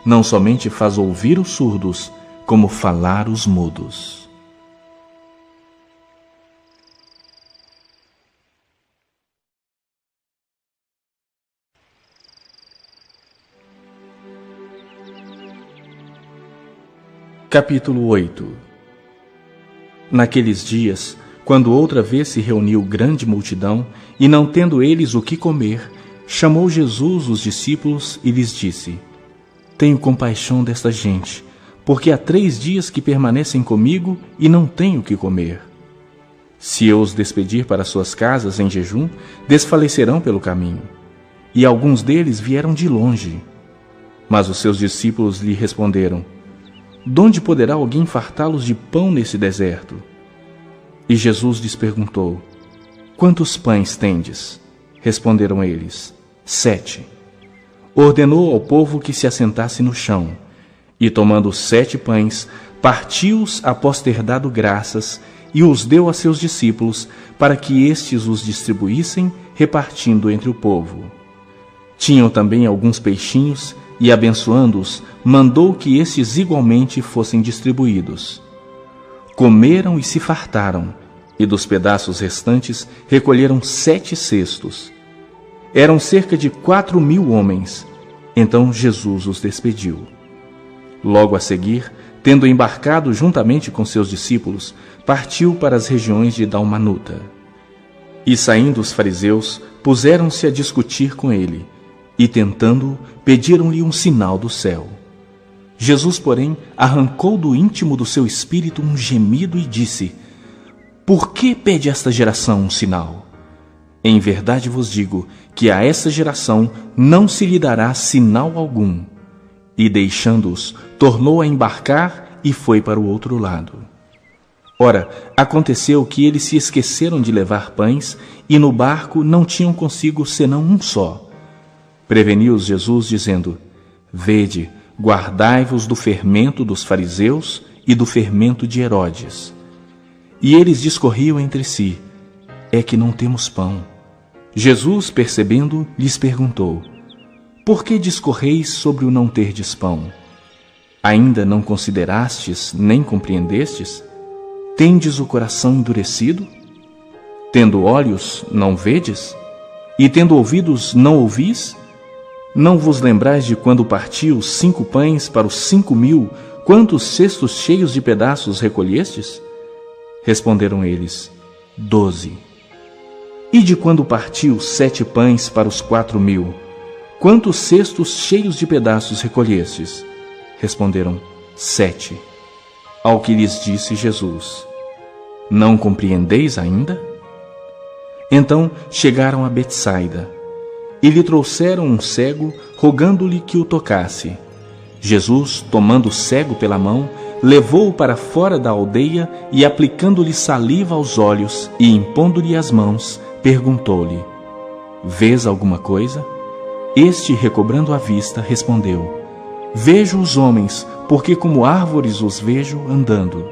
Não somente faz ouvir os surdos, como falar os mudos. Capítulo 8. Naqueles dias, quando outra vez se reuniu grande multidão, e não tendo eles o que comer, chamou Jesus os discípulos e lhes disse: tenho compaixão desta gente, porque há 3 dias que permanecem comigo e não tenho o que comer. Se eu os despedir para suas casas em jejum, desfalecerão pelo caminho. E alguns deles vieram de longe. Mas os seus discípulos lhe responderam: donde poderá alguém fartá-los de pão nesse deserto? E Jesus lhes perguntou: quantos pães tendes? Responderam eles: 7. Ordenou ao povo que se assentasse no chão, e tomando 7 pães, partiu-os após ter dado graças, e os deu a seus discípulos, para que estes os distribuíssem, repartindo entre o povo. Tinham também alguns peixinhos, e abençoando-os, mandou que estes igualmente fossem distribuídos. Comeram e se fartaram, e dos pedaços restantes recolheram 7 cestos. Eram cerca de 4.000 homens. Então Jesus os despediu. Logo a seguir, tendo embarcado juntamente com seus discípulos, partiu para as regiões de Dalmanuta. E saindo os fariseus, puseram-se a discutir com ele, e tentando-o, pediram-lhe um sinal do céu. Jesus, porém, arrancou do íntimo do seu espírito um gemido e disse: por que pede esta geração um sinal? Em verdade vos digo que a essa geração não se lhe dará sinal algum. E deixando-os, tornou a embarcar e foi para o outro lado. Ora, aconteceu que eles se esqueceram de levar pães, e no barco não tinham consigo senão um só. Preveniu-os Jesus, dizendo: vede, guardai-vos do fermento dos fariseus e do fermento de Herodes. E eles discorriam entre si: é que não temos pão. Jesus, percebendo, lhes perguntou: por que discorreis sobre o não terdes pão? Ainda não considerastes nem compreendestes? Tendes o coração endurecido? Tendo olhos, não vedes? E tendo ouvidos, não ouvis? Não vos lembrais de quando partiu 5 pães para os 5.000, quantos cestos cheios de pedaços recolhestes? Responderam eles: 12. E de quando partiu 7 pães para os 4.000, quantos cestos cheios de pedaços recolhestes? Responderam: 7. Ao que lhes disse Jesus: Não compreendeis ainda? Então chegaram a Betsaida, e lhe trouxeram um cego, rogando-lhe que o tocasse. Jesus, tomando o cego pela mão, levou-o para fora da aldeia e, aplicando-lhe saliva aos olhos e impondo-lhe as mãos, perguntou-lhe: Vês alguma coisa? Este, recobrando a vista, respondeu: Vejo os homens, porque como árvores os vejo andando.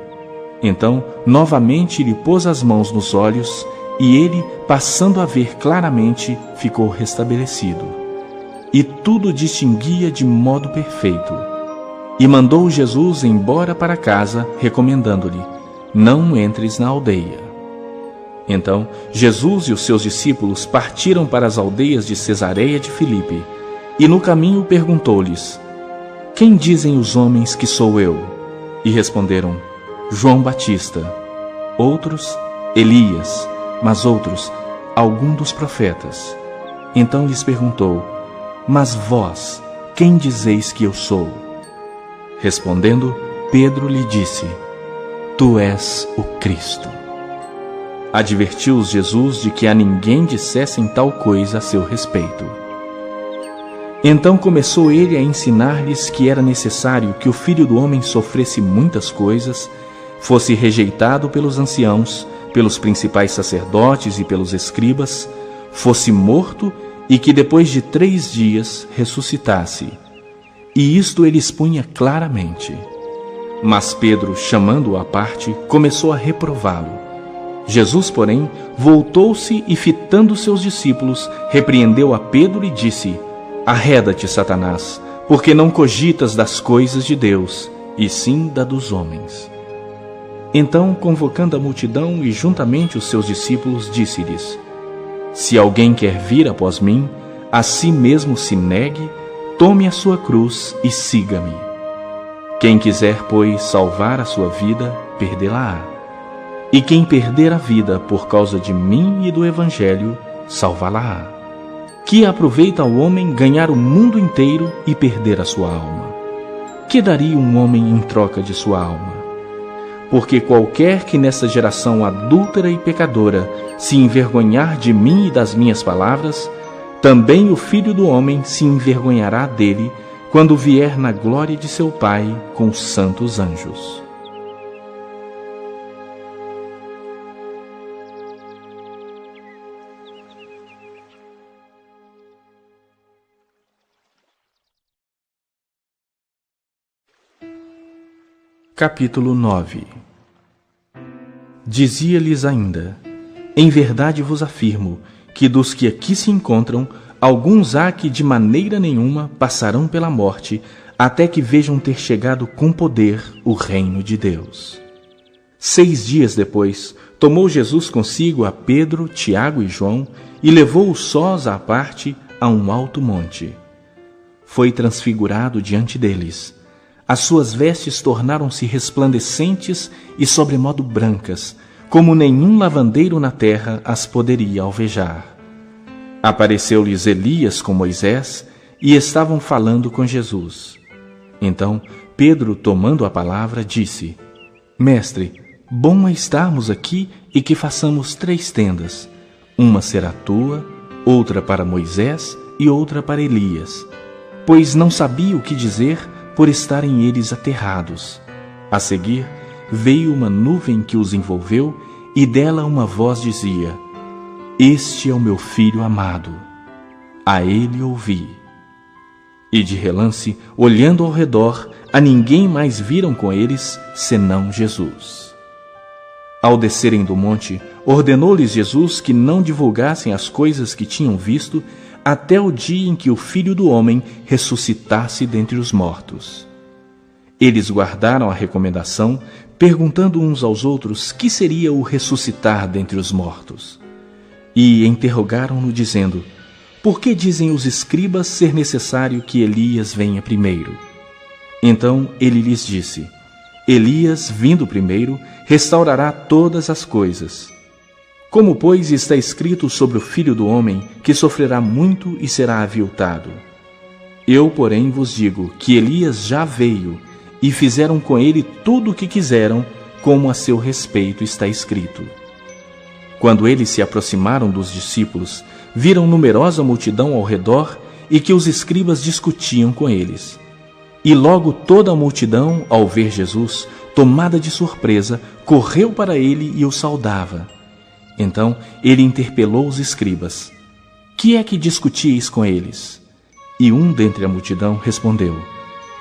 Então, novamente lhe pôs as mãos nos olhos, e ele, passando a ver claramente, ficou restabelecido. E tudo distinguia de modo perfeito. E mandou Jesus embora para casa, recomendando-lhe: Não entres na aldeia. Então, Jesus e os seus discípulos partiram para as aldeias de Cesareia de Filipe, e no caminho perguntou-lhes: Quem dizem os homens que sou eu? E responderam: João Batista. Outros: Elias. Mas outros: algum dos profetas. Então lhes perguntou: Mas vós, quem dizeis que eu sou? Respondendo, Pedro lhe disse: Tu és o Cristo. Advertiu-os Jesus de que a ninguém dissessem tal coisa a seu respeito. Então começou ele a ensinar-lhes que era necessário que o Filho do Homem sofresse muitas coisas, fosse rejeitado pelos anciãos, pelos principais sacerdotes e pelos escribas, fosse morto e que depois de 3 dias ressuscitasse. E isto ele expunha claramente. Mas Pedro, chamando-o à parte, começou a reprová-lo. Jesus, porém, voltou-se e, fitando seus discípulos, repreendeu a Pedro e disse: Arreda-te, Satanás, porque não cogitas das coisas de Deus, e sim da dos homens. Então, convocando a multidão e juntamente os seus discípulos, disse-lhes: Se alguém quer vir após mim, a si mesmo se negue, tome a sua cruz e siga-me. Quem quiser, pois, salvar a sua vida, perdê-la-á. E quem perder a vida por causa de mim e do Evangelho, salvá-la-á. Que aproveita ao homem ganhar o mundo inteiro e perder a sua alma? Que daria um homem em troca de sua alma? Porque qualquer que nesta geração adúltera e pecadora se envergonhar de mim e das minhas palavras, também o Filho do Homem se envergonhará dele, quando vier na glória de seu Pai com os santos anjos. Capítulo 9. Dizia-lhes ainda: Em verdade vos afirmo que dos que aqui se encontram, alguns há que de maneira nenhuma passarão pela morte, até que vejam ter chegado com poder o reino de Deus. 6 dias depois, tomou Jesus consigo a Pedro, Tiago e João, e levou-os sós à parte a um alto monte. Foi transfigurado diante deles. As suas vestes tornaram-se resplandecentes e sobremodo brancas, como nenhum lavandeiro na terra as poderia alvejar. Apareceu-lhes Elias com Moisés, e estavam falando com Jesus. Então Pedro, tomando a palavra, disse: Mestre, bom é estarmos aqui e que façamos 3 tendas. Uma será tua, outra para Moisés e outra para Elias. Pois não sabia o que dizer, por estarem eles aterrados. A seguir, veio uma nuvem que os envolveu, e dela uma voz dizia: Este é o meu filho amado, a ele ouvi. E de relance, olhando ao redor, a ninguém mais viram com eles, senão Jesus. Ao descerem do monte, ordenou-lhes Jesus que não divulgassem as coisas que tinham visto, até o dia em que o Filho do Homem ressuscitasse dentre os mortos. Eles guardaram a recomendação, perguntando uns aos outros que seria o ressuscitar dentre os mortos. E interrogaram-no, dizendo: Por que dizem os escribas ser necessário que Elias venha primeiro? Então ele lhes disse: Elias, vindo primeiro, restaurará todas as coisas. Como, pois, está escrito sobre o Filho do Homem, que sofrerá muito e será aviltado. Eu, porém, vos digo que Elias já veio, e fizeram com ele tudo o que quiseram, como a seu respeito está escrito. Quando eles se aproximaram dos discípulos, viram numerosa multidão ao redor e que os escribas discutiam com eles. E logo toda a multidão, ao ver Jesus, tomada de surpresa, correu para ele e o saudava. Então ele interpelou os escribas: que é que discutíeis com eles? E um dentre a multidão respondeu: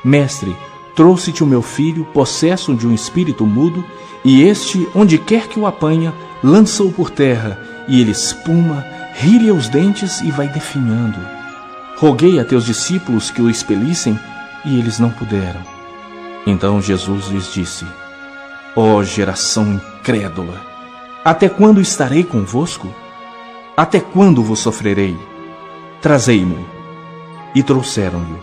Mestre, trouxe-te o meu filho, possesso de um espírito mudo, e este, onde quer que o apanha, lança-o por terra, e ele espuma, ri-lhe os dentes e vai definhando. Roguei a teus discípulos que o expelissem, e eles não puderam. Então Jesus lhes disse: ó geração incrédula, até quando estarei convosco? Até quando vos sofrerei? Trazei-mo. E trouxeram-lhe.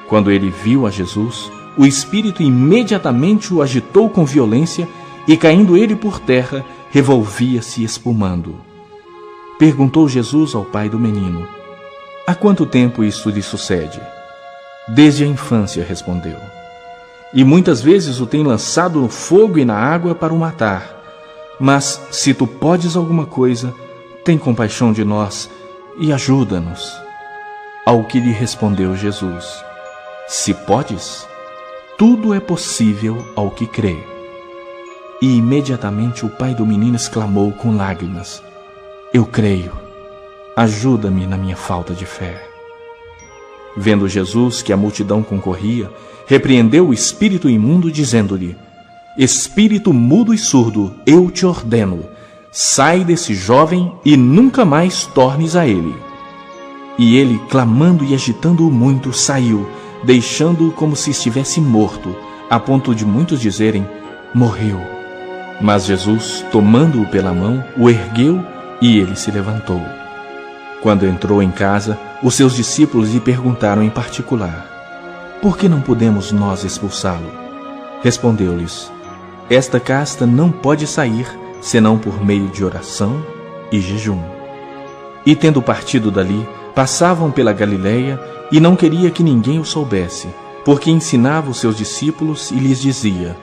Quando ele viu a Jesus, o espírito imediatamente o agitou com violência, e caindo ele por terra, revolvia-se espumando. Perguntou Jesus ao pai do menino: há quanto tempo isto lhe sucede? Desde a infância, respondeu. E muitas vezes o tem lançado no fogo e na água para o matar. Mas, se tu podes alguma coisa, tem compaixão de nós e ajuda-nos. Ao que lhe respondeu Jesus: se podes, tudo é possível ao que crê. E imediatamente o pai do menino exclamou com lágrimas: eu creio, ajuda-me na minha falta de fé. Vendo Jesus que a multidão concorria, repreendeu o espírito imundo, dizendo-lhe: espírito mudo e surdo, eu te ordeno, sai desse jovem e nunca mais tornes a ele. E ele, clamando e agitando-o muito, saiu, deixando-o como se estivesse morto, a ponto de muitos dizerem: morreu. Mas Jesus, tomando-o pela mão, o ergueu e ele se levantou. Quando entrou em casa, os seus discípulos lhe perguntaram em particular: por que não podemos nós expulsá-lo? Respondeu-lhes: esta casta não pode sair, senão por meio de oração e jejum. E tendo partido dali, passavam pela Galileia, e não queria que ninguém o soubesse, porque ensinava os seus discípulos e lhes dizia: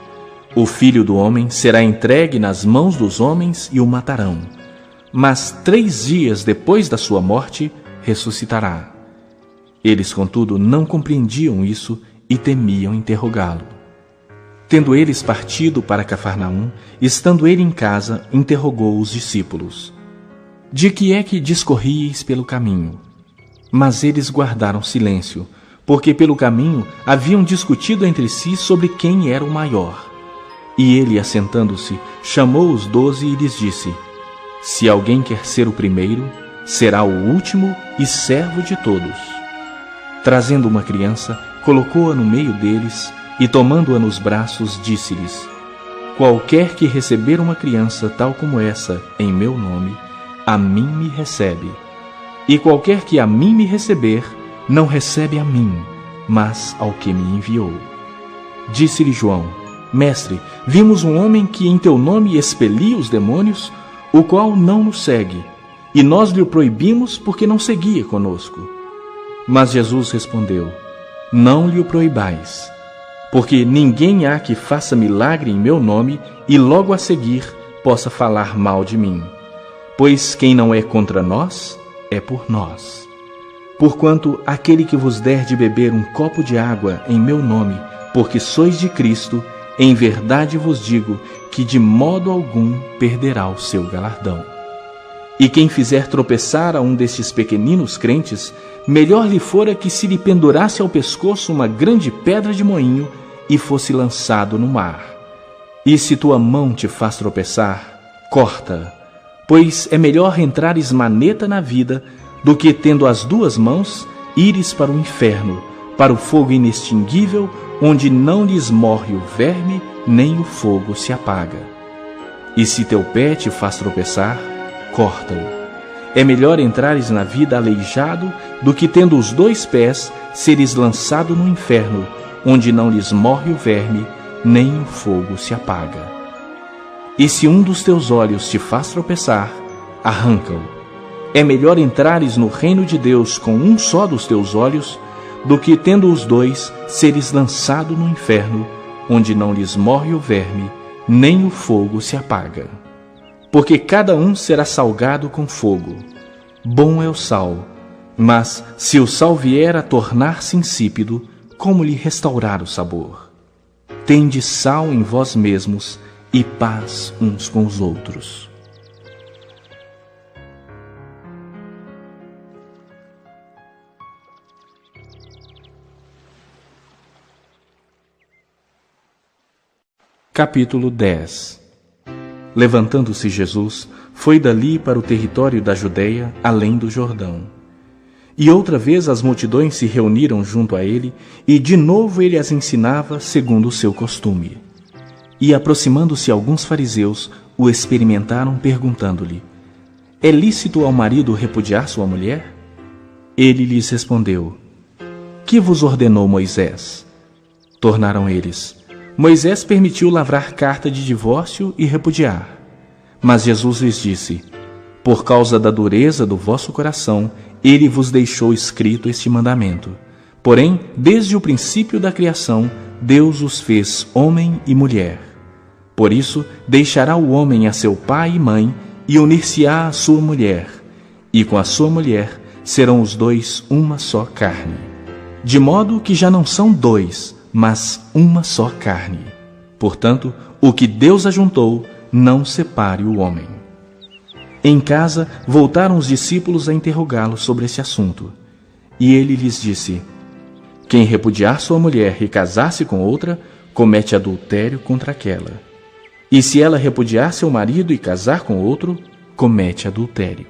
o Filho do Homem será entregue nas mãos dos homens e o matarão. Mas 3 dias depois da sua morte, ressuscitará. Eles, contudo, não compreendiam isso e temiam interrogá-lo. Tendo eles partido para Cafarnaum, estando ele em casa, interrogou os discípulos: de que é que discorríeis pelo caminho? Mas eles guardaram silêncio, porque pelo caminho haviam discutido entre si sobre quem era o maior. E ele, assentando-se, chamou os 12 e lhes disse: se alguém quer ser o primeiro, será o último e servo de todos. Trazendo uma criança, colocou-a no meio deles, e tomando-a nos braços, disse-lhes: qualquer que receber uma criança tal como essa, em meu nome, a mim me recebe. E qualquer que a mim me receber, não recebe a mim, mas ao que me enviou. Disse-lhe João: mestre, vimos um homem que em teu nome expelia os demônios, o qual não nos segue, e nós lhe o proibimos porque não seguia conosco. Mas Jesus respondeu: não lhe o proibais, porque ninguém há que faça milagre em meu nome e logo a seguir possa falar mal de mim. Pois quem não é contra nós, é por nós. Porquanto aquele que vos der de beber um copo de água em meu nome, porque sois de Cristo, em verdade vos digo que de modo algum perderá o seu galardão. E quem fizer tropeçar a um destes pequeninos crentes, melhor lhe fora que se lhe pendurasse ao pescoço uma grande pedra de moinho e fosse lançado no mar. E se tua mão te faz tropeçar, corta, pois é melhor entrares maneta na vida do que, tendo as 2 mãos, ires para o inferno, para o fogo inextinguível, onde não lhes morre o verme, nem o fogo se apaga. E se teu pé te faz tropeçar, corta-o. É melhor entrares na vida aleijado do que, tendo os 2 pés, seres lançado no inferno, onde não lhes morre o verme, nem o fogo se apaga. E se um dos teus olhos te faz tropeçar, arranca-o. É melhor entrares no reino de Deus com um só dos teus olhos, do que, tendo os dois, seres lançado no inferno, onde não lhes morre o verme, nem o fogo se apaga. Porque cada um será salgado com fogo. Bom é o sal, mas se o sal vier a tornar-se insípido, como lhe restaurar o sabor? Tende sal em vós mesmos e paz uns com os outros. Capítulo 10. Levantando-se Jesus, foi dali para o território da Judeia, além do Jordão. E outra vez as multidões se reuniram junto a ele, e de novo ele as ensinava segundo o seu costume. E aproximando-se alguns fariseus, o experimentaram perguntando-lhe: é lícito ao marido repudiar sua mulher? Ele lhes respondeu: que vos ordenou Moisés? Tornaram eles: Moisés permitiu lavrar carta de divórcio e repudiar. Mas Jesus lhes disse: por causa da dureza do vosso coração, ele vos deixou escrito este mandamento. Porém, desde o princípio da criação, Deus os fez homem e mulher. Por isso, deixará o homem a seu pai e mãe, e unir-se-á à sua mulher, e com a sua mulher serão os dois uma só carne. De modo que já não são dois, mas uma só carne. Portanto, o que Deus ajuntou, não separe o homem. Em casa, voltaram os discípulos a interrogá-lo sobre esse assunto. E ele lhes disse: quem repudiar sua mulher e casar-se com outra, comete adultério contra aquela. E se ela repudiar seu marido e casar com outro, comete adultério.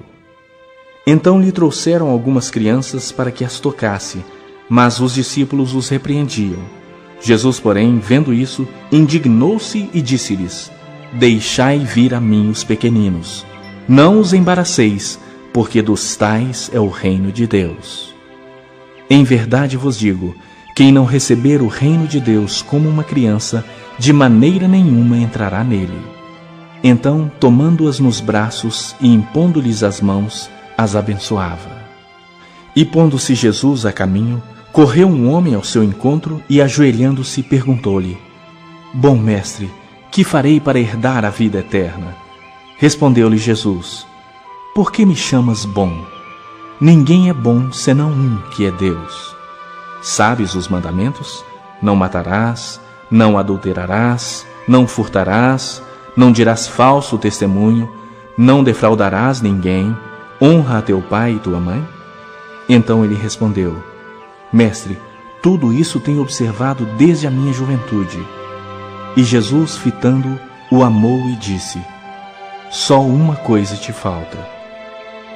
Então lhe trouxeram algumas crianças para que as tocasse, mas os discípulos os repreendiam. Jesus, porém, vendo isso, indignou-se e disse-lhes: deixai vir a mim os pequeninos, não os embaraceis, porque dos tais é o reino de Deus. Em verdade vos digo, quem não receber o reino de Deus como uma criança, de maneira nenhuma entrará nele. Então, tomando-as nos braços e impondo-lhes as mãos, as abençoava. E pondo-se Jesus a caminho, correu um homem ao seu encontro e, ajoelhando-se, perguntou-lhe: bom mestre, que farei para herdar a vida eterna? Respondeu-lhe Jesus: por que me chamas bom? Ninguém é bom senão um, que é Deus. Sabes os mandamentos? Não matarás, não adulterarás, não furtarás, não dirás falso testemunho, não defraudarás ninguém, honra a teu pai e tua mãe? Então ele respondeu: mestre, tudo isso tenho observado desde a minha juventude. E Jesus, fitando-o, o amou e disse: só uma coisa te falta.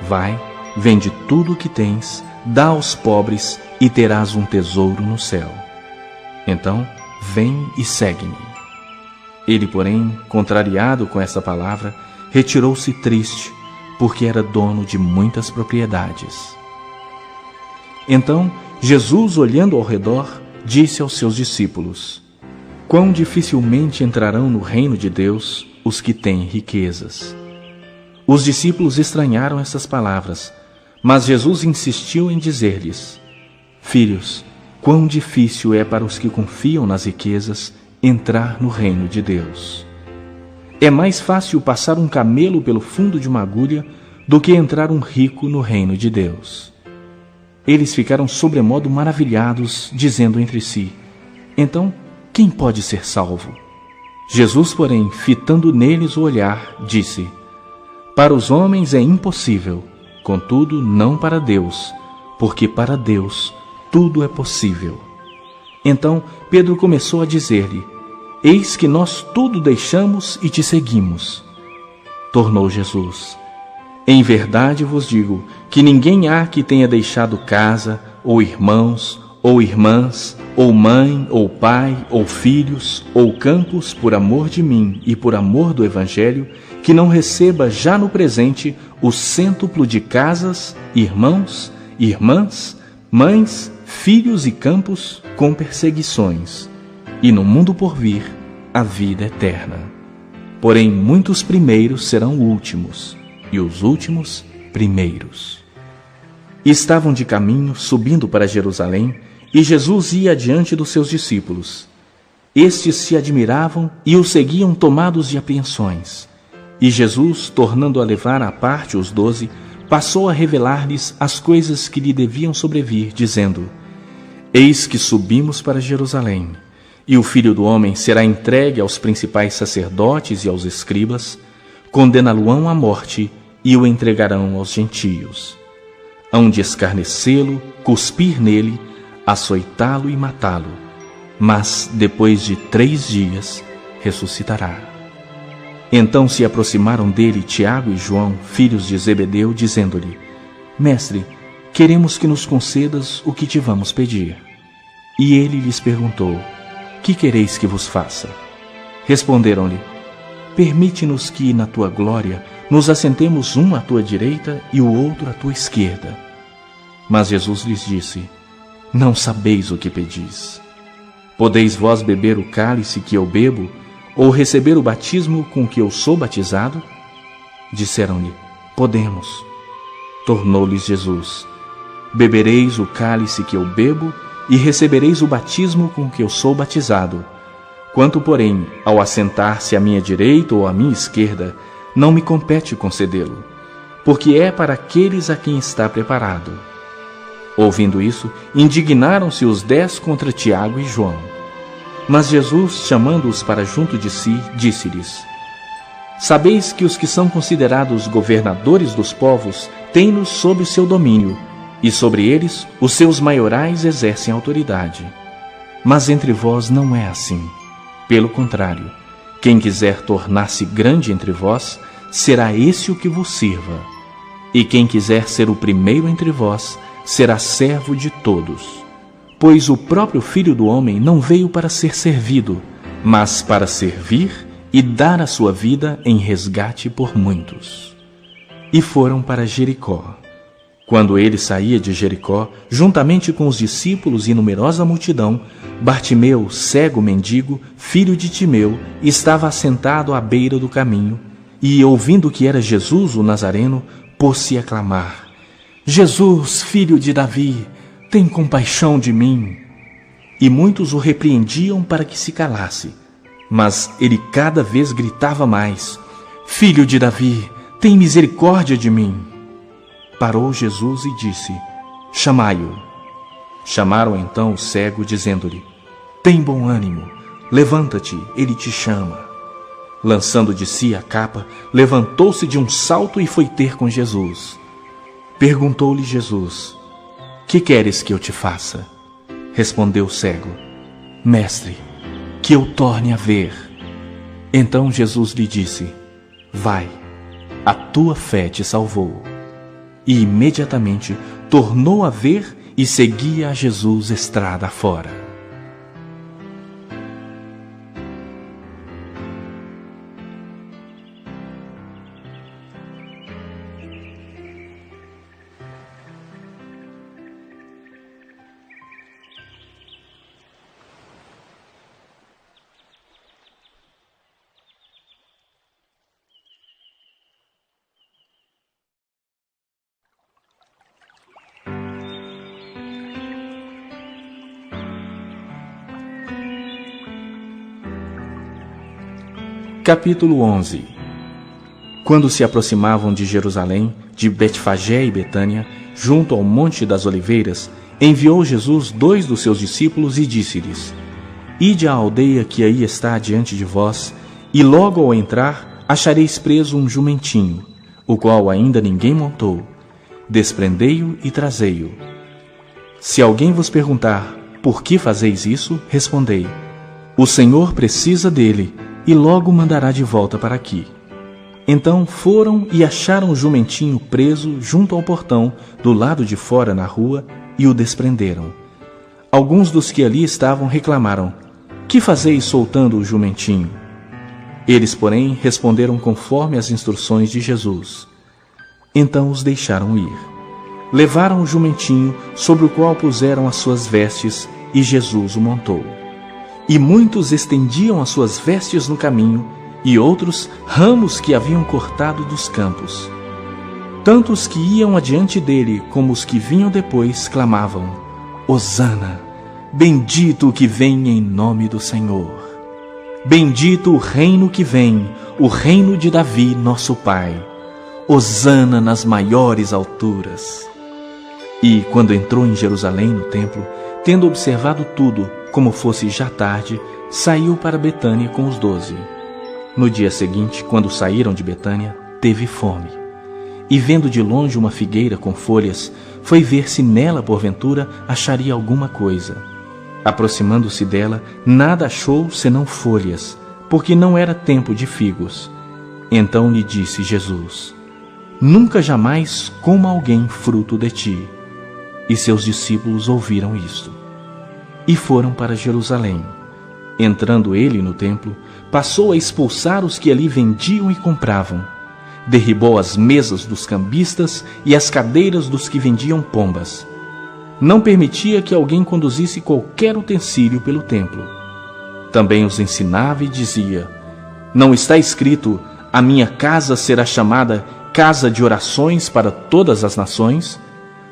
Vai, vende tudo o que tens, dá aos pobres e terás um tesouro no céu. Então, vem e segue-me. Ele, porém, contrariado com essa palavra, retirou-se triste, porque era dono de muitas propriedades. Então, Jesus, olhando ao redor, disse aos seus discípulos: quão dificilmente entrarão no reino de Deus os que têm riquezas. Os discípulos estranharam essas palavras, mas Jesus insistiu em dizer-lhes: filhos, quão difícil é para os que confiam nas riquezas entrar no reino de Deus. É mais fácil passar um camelo pelo fundo de uma agulha do que entrar um rico no reino de Deus. Eles ficaram sobremodo maravilhados, dizendo entre si: então, quem pode ser salvo? Jesus, porém, fitando neles o olhar, disse: para os homens é impossível, contudo não para Deus, porque para Deus tudo é possível. Então Pedro começou a dizer-lhe: eis que nós tudo deixamos e te seguimos. Tornou Jesus: em verdade vos digo que ninguém há que tenha deixado casa, ou irmãos, ou irmãs, ou mãe, ou pai, ou filhos, ou campos, por amor de mim e por amor do Evangelho, que não receba já no presente o cêntuplo de casas, irmãos, irmãs, mães, filhos e campos, com perseguições, e no mundo por vir a vida eterna. Porém, muitos primeiros serão últimos, e os últimos primeiros. Estavam de caminho, subindo para Jerusalém, e Jesus ia adiante dos seus discípulos. Estes se admiravam e o seguiam tomados de apreensões. E Jesus, tornando a levar à parte os 12, passou a revelar-lhes as coisas que lhe deviam sobrevir, dizendo: Eis que subimos para Jerusalém, e o Filho do Homem será entregue aos principais sacerdotes e aos escribas, condená-lo-ão à morte e o entregarão aos gentios. Hão de escarnecê-lo, cuspir nele, açoitá-lo e matá-lo, mas depois de 3 dias ressuscitará. Então se aproximaram dele Tiago e João, filhos de Zebedeu, dizendo-lhe: Mestre, queremos que nos concedas o que te vamos pedir. E ele lhes perguntou: Que quereis que vos faça? Responderam-lhe: Permite-nos que, na tua glória, nos assentemos um à tua direita e o outro à tua esquerda. Mas Jesus lhes disse: Não sabeis o que pedis. Podeis vós beber o cálice que eu bebo, ou receber o batismo com que eu sou batizado? Disseram-lhe: Podemos. Tornou-lhes Jesus: Bebereis o cálice que eu bebo, e recebereis o batismo com que eu sou batizado. Quanto, porém, ao assentar-se à minha direita ou à minha esquerda, não me compete concedê-lo, porque é para aqueles a quem está preparado. Ouvindo isso, indignaram-se os 10 contra Tiago e João. Mas Jesus, chamando-os para junto de si, disse-lhes: Sabeis que os que são considerados governadores dos povos têm-nos sob o seu domínio, e sobre eles os seus maiorais exercem autoridade. Mas entre vós não é assim. Pelo contrário, quem quiser tornar-se grande entre vós, será esse o que vos sirva. E quem quiser ser o primeiro entre vós, será servo de todos. Pois o próprio Filho do Homem não veio para ser servido, mas para servir e dar a sua vida em resgate por muitos. E foram para Jericó. Quando ele saía de Jericó, juntamente com os discípulos e numerosa multidão, Bartimeu, cego mendigo, filho de Timeu, estava assentado à beira do caminho, e, ouvindo que era Jesus o Nazareno, pôs-se a clamar: Jesus, filho de Davi, tem compaixão de mim. E muitos o repreendiam para que se calasse, mas ele cada vez gritava mais: Filho de Davi, tem misericórdia de mim. Parou Jesus e disse: Chamai-o. Chamaram então o cego, dizendo-lhe: Tem bom ânimo, levanta-te, ele te chama. Lançando de si a capa, levantou-se de um salto e foi ter com Jesus. Perguntou-lhe Jesus: Que queres que eu te faça? Respondeu o cego: Mestre, que eu torne a ver. Então Jesus lhe disse: Vai, a tua fé te salvou. E imediatamente tornou a ver e seguia a Jesus estrada fora. Capítulo 11. Quando se aproximavam de Jerusalém, de Betfagé e Betânia, junto ao Monte das Oliveiras, enviou Jesus 2 dos seus discípulos e disse-lhes: Ide à aldeia que aí está diante de vós, e logo ao entrar achareis preso um jumentinho, o qual ainda ninguém montou. Desprendei-o e trazei-o. Se alguém vos perguntar: Por que fazeis isso? Respondei: O Senhor precisa dele, e logo mandará de volta para aqui. Então foram e acharam o jumentinho preso junto ao portão, do lado de fora na rua, e o desprenderam. Alguns dos que ali estavam reclamaram: Que fazeis soltando o jumentinho? Eles, porém, responderam conforme as instruções de Jesus. Então os deixaram ir. Levaram o jumentinho, sobre o qual puseram as suas vestes, e Jesus o montou. E muitos estendiam as suas vestes no caminho, e outros ramos que haviam cortado dos campos. Tanto os que iam adiante dele como os que vinham depois clamavam: Hosana! Bendito o que vem em nome do Senhor! Bendito o reino que vem, o reino de Davi, nosso pai! Hosana nas maiores alturas! E, quando entrou em Jerusalém no templo, tendo observado tudo, como fosse já tarde, saiu para Betânia com os 12. No dia seguinte, quando saíram de Betânia, teve fome. E vendo de longe uma figueira com folhas, foi ver se nela, porventura, acharia alguma coisa. Aproximando-se dela, nada achou senão folhas, porque não era tempo de figos. Então lhe disse Jesus: Nunca jamais coma alguém fruto de ti. E seus discípulos ouviram isto. E foram para Jerusalém. Entrando ele no templo, passou a expulsar os que ali vendiam e compravam. Derribou as mesas dos cambistas e as cadeiras dos que vendiam pombas. Não permitia que alguém conduzisse qualquer utensílio pelo templo. Também os ensinava e dizia: Não está escrito: A minha casa será chamada casa de orações para todas as nações?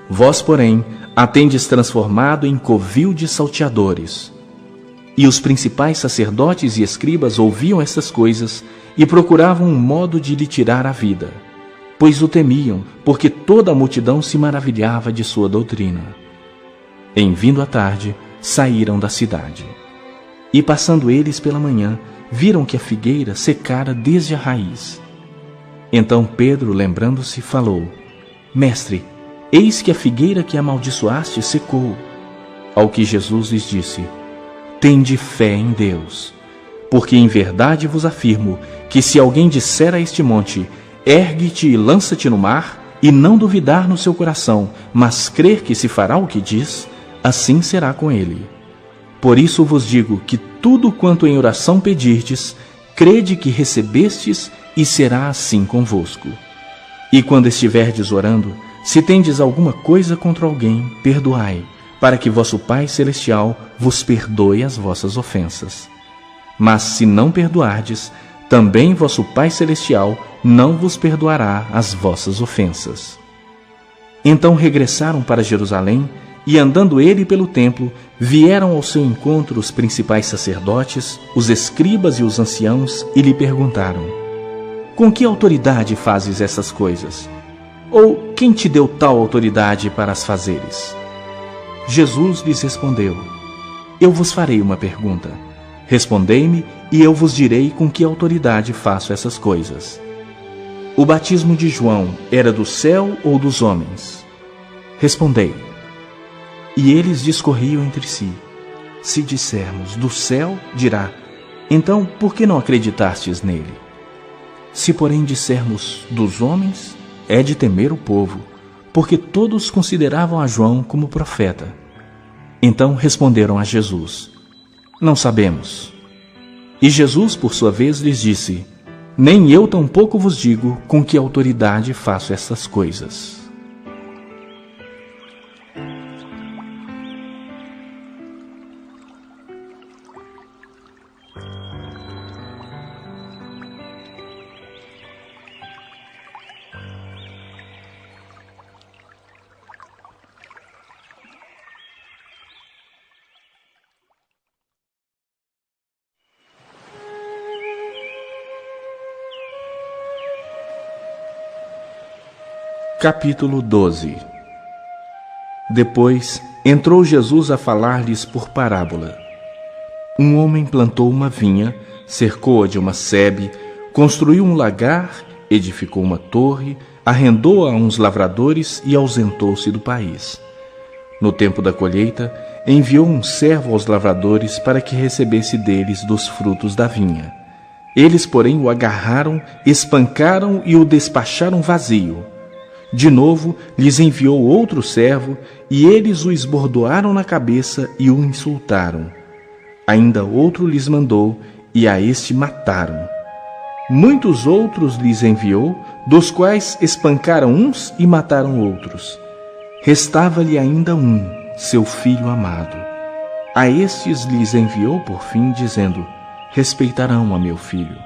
Vós, porém, a tendes transformado em covil de salteadores. E os principais sacerdotes e escribas ouviam estas coisas e procuravam um modo de lhe tirar a vida, pois o temiam, porque toda a multidão se maravilhava de sua doutrina. Em vindo a tarde, saíram da cidade. E passando eles pela manhã, viram que a figueira secara desde a raiz. Então Pedro, lembrando-se, falou: Mestre, eis que a figueira que amaldiçoaste secou. Ao que Jesus lhes disse: Tende fé em Deus, porque em verdade vos afirmo que se alguém disser a este monte: Ergue-te e lança-te no mar, e não duvidar no seu coração, mas crer que se fará o que diz, assim será com ele. Por isso vos digo que tudo quanto em oração pedirdes, crede que recebestes, e será assim convosco. E quando estiverdes orando, se tendes alguma coisa contra alguém, perdoai, para que vosso Pai Celestial vos perdoe as vossas ofensas. Mas se não perdoardes, também vosso Pai Celestial não vos perdoará as vossas ofensas. Então regressaram para Jerusalém, e andando ele pelo templo, vieram ao seu encontro os principais sacerdotes, os escribas e os anciãos, e lhe perguntaram: Com que autoridade fazes essas coisas? Ou quem te deu tal autoridade para as fazeres? Jesus lhes respondeu: Eu vos farei uma pergunta. Respondei-me, e eu vos direi com que autoridade faço essas coisas. O batismo de João era do céu ou dos homens? Respondei. E eles discorriam entre si: Se dissermos do céu, dirá: Então por que não acreditastes nele? Se porém dissermos dos homens, é de temer o povo, porque todos consideravam a João como profeta. Então responderam a Jesus: Não sabemos. E Jesus, por sua vez, lhes disse: Nem eu tampouco vos digo com que autoridade faço essas coisas. Capítulo 12. Depois entrou Jesus a falar-lhes por parábola. Um homem plantou uma vinha, cercou-a de uma sebe, construiu um lagar, edificou uma torre, arrendou-a a uns lavradores e ausentou-se do país. No tempo da colheita, enviou um servo aos lavradores para que recebesse deles dos frutos da vinha. Eles, porém, o agarraram, espancaram e o despacharam vazio. De novo, lhes enviou outro servo, e eles o esbordoaram na cabeça e o insultaram. Ainda outro lhes mandou, e a este mataram. Muitos outros lhes enviou, dos quais espancaram uns e mataram outros. Restava-lhe ainda um, seu filho amado. A estes lhes enviou por fim, dizendo: Respeitarão a meu filho.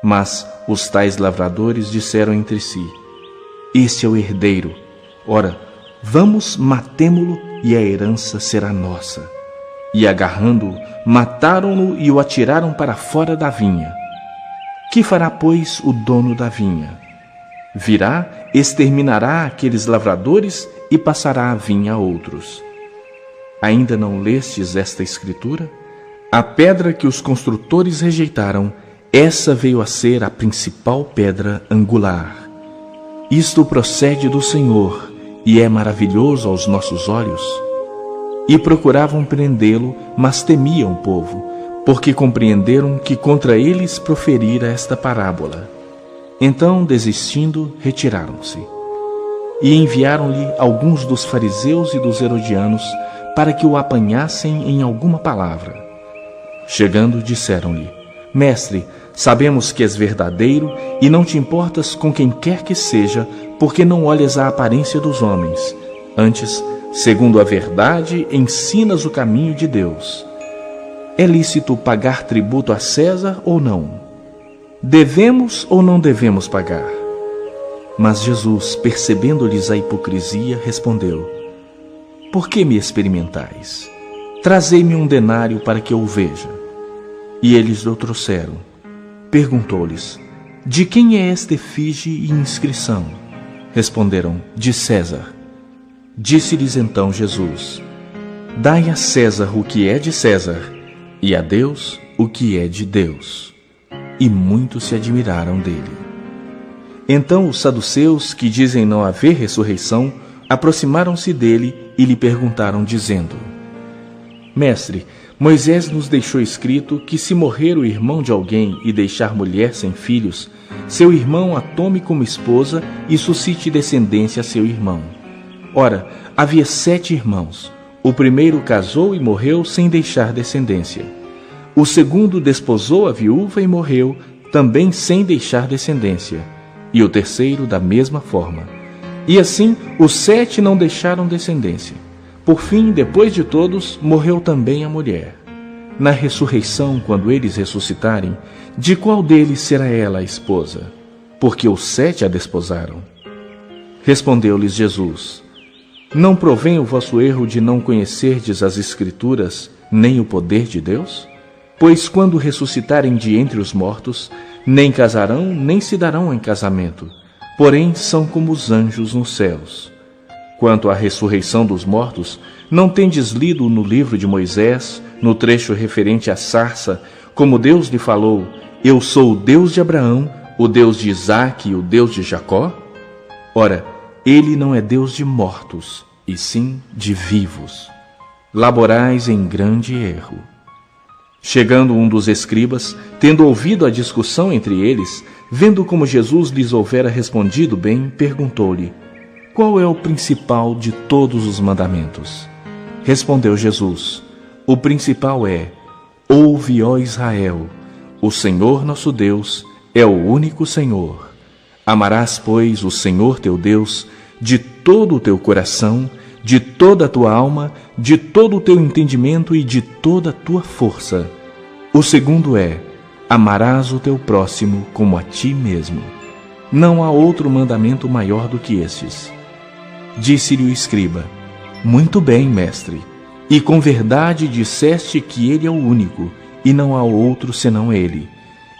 Mas os tais lavradores disseram entre si: este é o herdeiro. Ora, vamos, matemo-lo, e a herança será nossa. E agarrando-o, mataram-no e o atiraram para fora da vinha. Que fará, pois, o dono da vinha? Virá, exterminará aqueles lavradores e passará a vinha a outros. Ainda não lestes esta escritura? A pedra que os construtores rejeitaram, essa veio a ser a principal pedra angular. Isto procede do Senhor, e é maravilhoso aos nossos olhos. E procuravam prendê-lo, mas temiam o povo, porque compreenderam que contra eles proferira esta parábola. Então, desistindo, retiraram-se. E enviaram-lhe alguns dos fariseus e dos herodianos, para que o apanhassem em alguma palavra. Chegando, disseram-lhe: Mestre, sabemos que és verdadeiro e não te importas com quem quer que seja, porque não olhas a aparência dos homens. Antes, segundo a verdade, ensinas o caminho de Deus. É lícito pagar tributo a César ou não? Devemos ou não devemos pagar? Mas Jesus, percebendo-lhes a hipocrisia, respondeu: Por que me experimentais? Trazei-me um denário para que eu o veja. E eles o trouxeram. Perguntou-lhes: De quem é esta efígie e inscrição? Responderam: De César. Disse-lhes então Jesus: Dai a César o que é de César, e a Deus o que é de Deus. E muitos se admiraram dele. Então os saduceus, que dizem não haver ressurreição, aproximaram-se dele e lhe perguntaram, dizendo: Mestre, Moisés nos deixou escrito que se morrer o irmão de alguém e deixar mulher sem filhos, seu irmão a tome como esposa e suscite descendência a seu irmão. Ora, havia 7 irmãos. O primeiro casou e morreu sem deixar descendência. O segundo desposou a viúva e morreu, também sem deixar descendência. E o terceiro da mesma forma. E assim, os 7 não deixaram descendência. Por fim, depois de todos, morreu também a mulher. Na ressurreição, quando eles ressuscitarem, de qual deles será ela a esposa? Porque os 7 a desposaram. Respondeu-lhes Jesus: Não provém o vosso erro de não conhecerdes as Escrituras, nem o poder de Deus? Pois quando ressuscitarem de entre os mortos, nem casarão, nem se darão em casamento, porém são como os anjos nos céus. Quanto à ressurreição dos mortos, não tendes lido no livro de Moisés, no trecho referente à sarça, como Deus lhe falou: Eu sou o Deus de Abraão, o Deus de Isaque e o Deus de Jacó? Ora, ele não é Deus de mortos, e sim de vivos. Laborais em grande erro. Chegando um dos escribas, tendo ouvido a discussão entre eles, vendo como Jesus lhes houvera respondido bem, perguntou-lhe: Qual é o principal de todos os mandamentos? Respondeu Jesus: O principal é: Ouve, ó Israel, o Senhor nosso Deus é o único Senhor. Amarás, pois, o Senhor teu Deus de todo o teu coração, de toda a tua alma, de todo o teu entendimento e de toda a tua força. O segundo é: amarás o teu próximo como a ti mesmo. Não há outro mandamento maior do que estes. Disse-lhe o escriba: Muito bem, mestre, e com verdade disseste que ele é o único, e não há outro senão ele,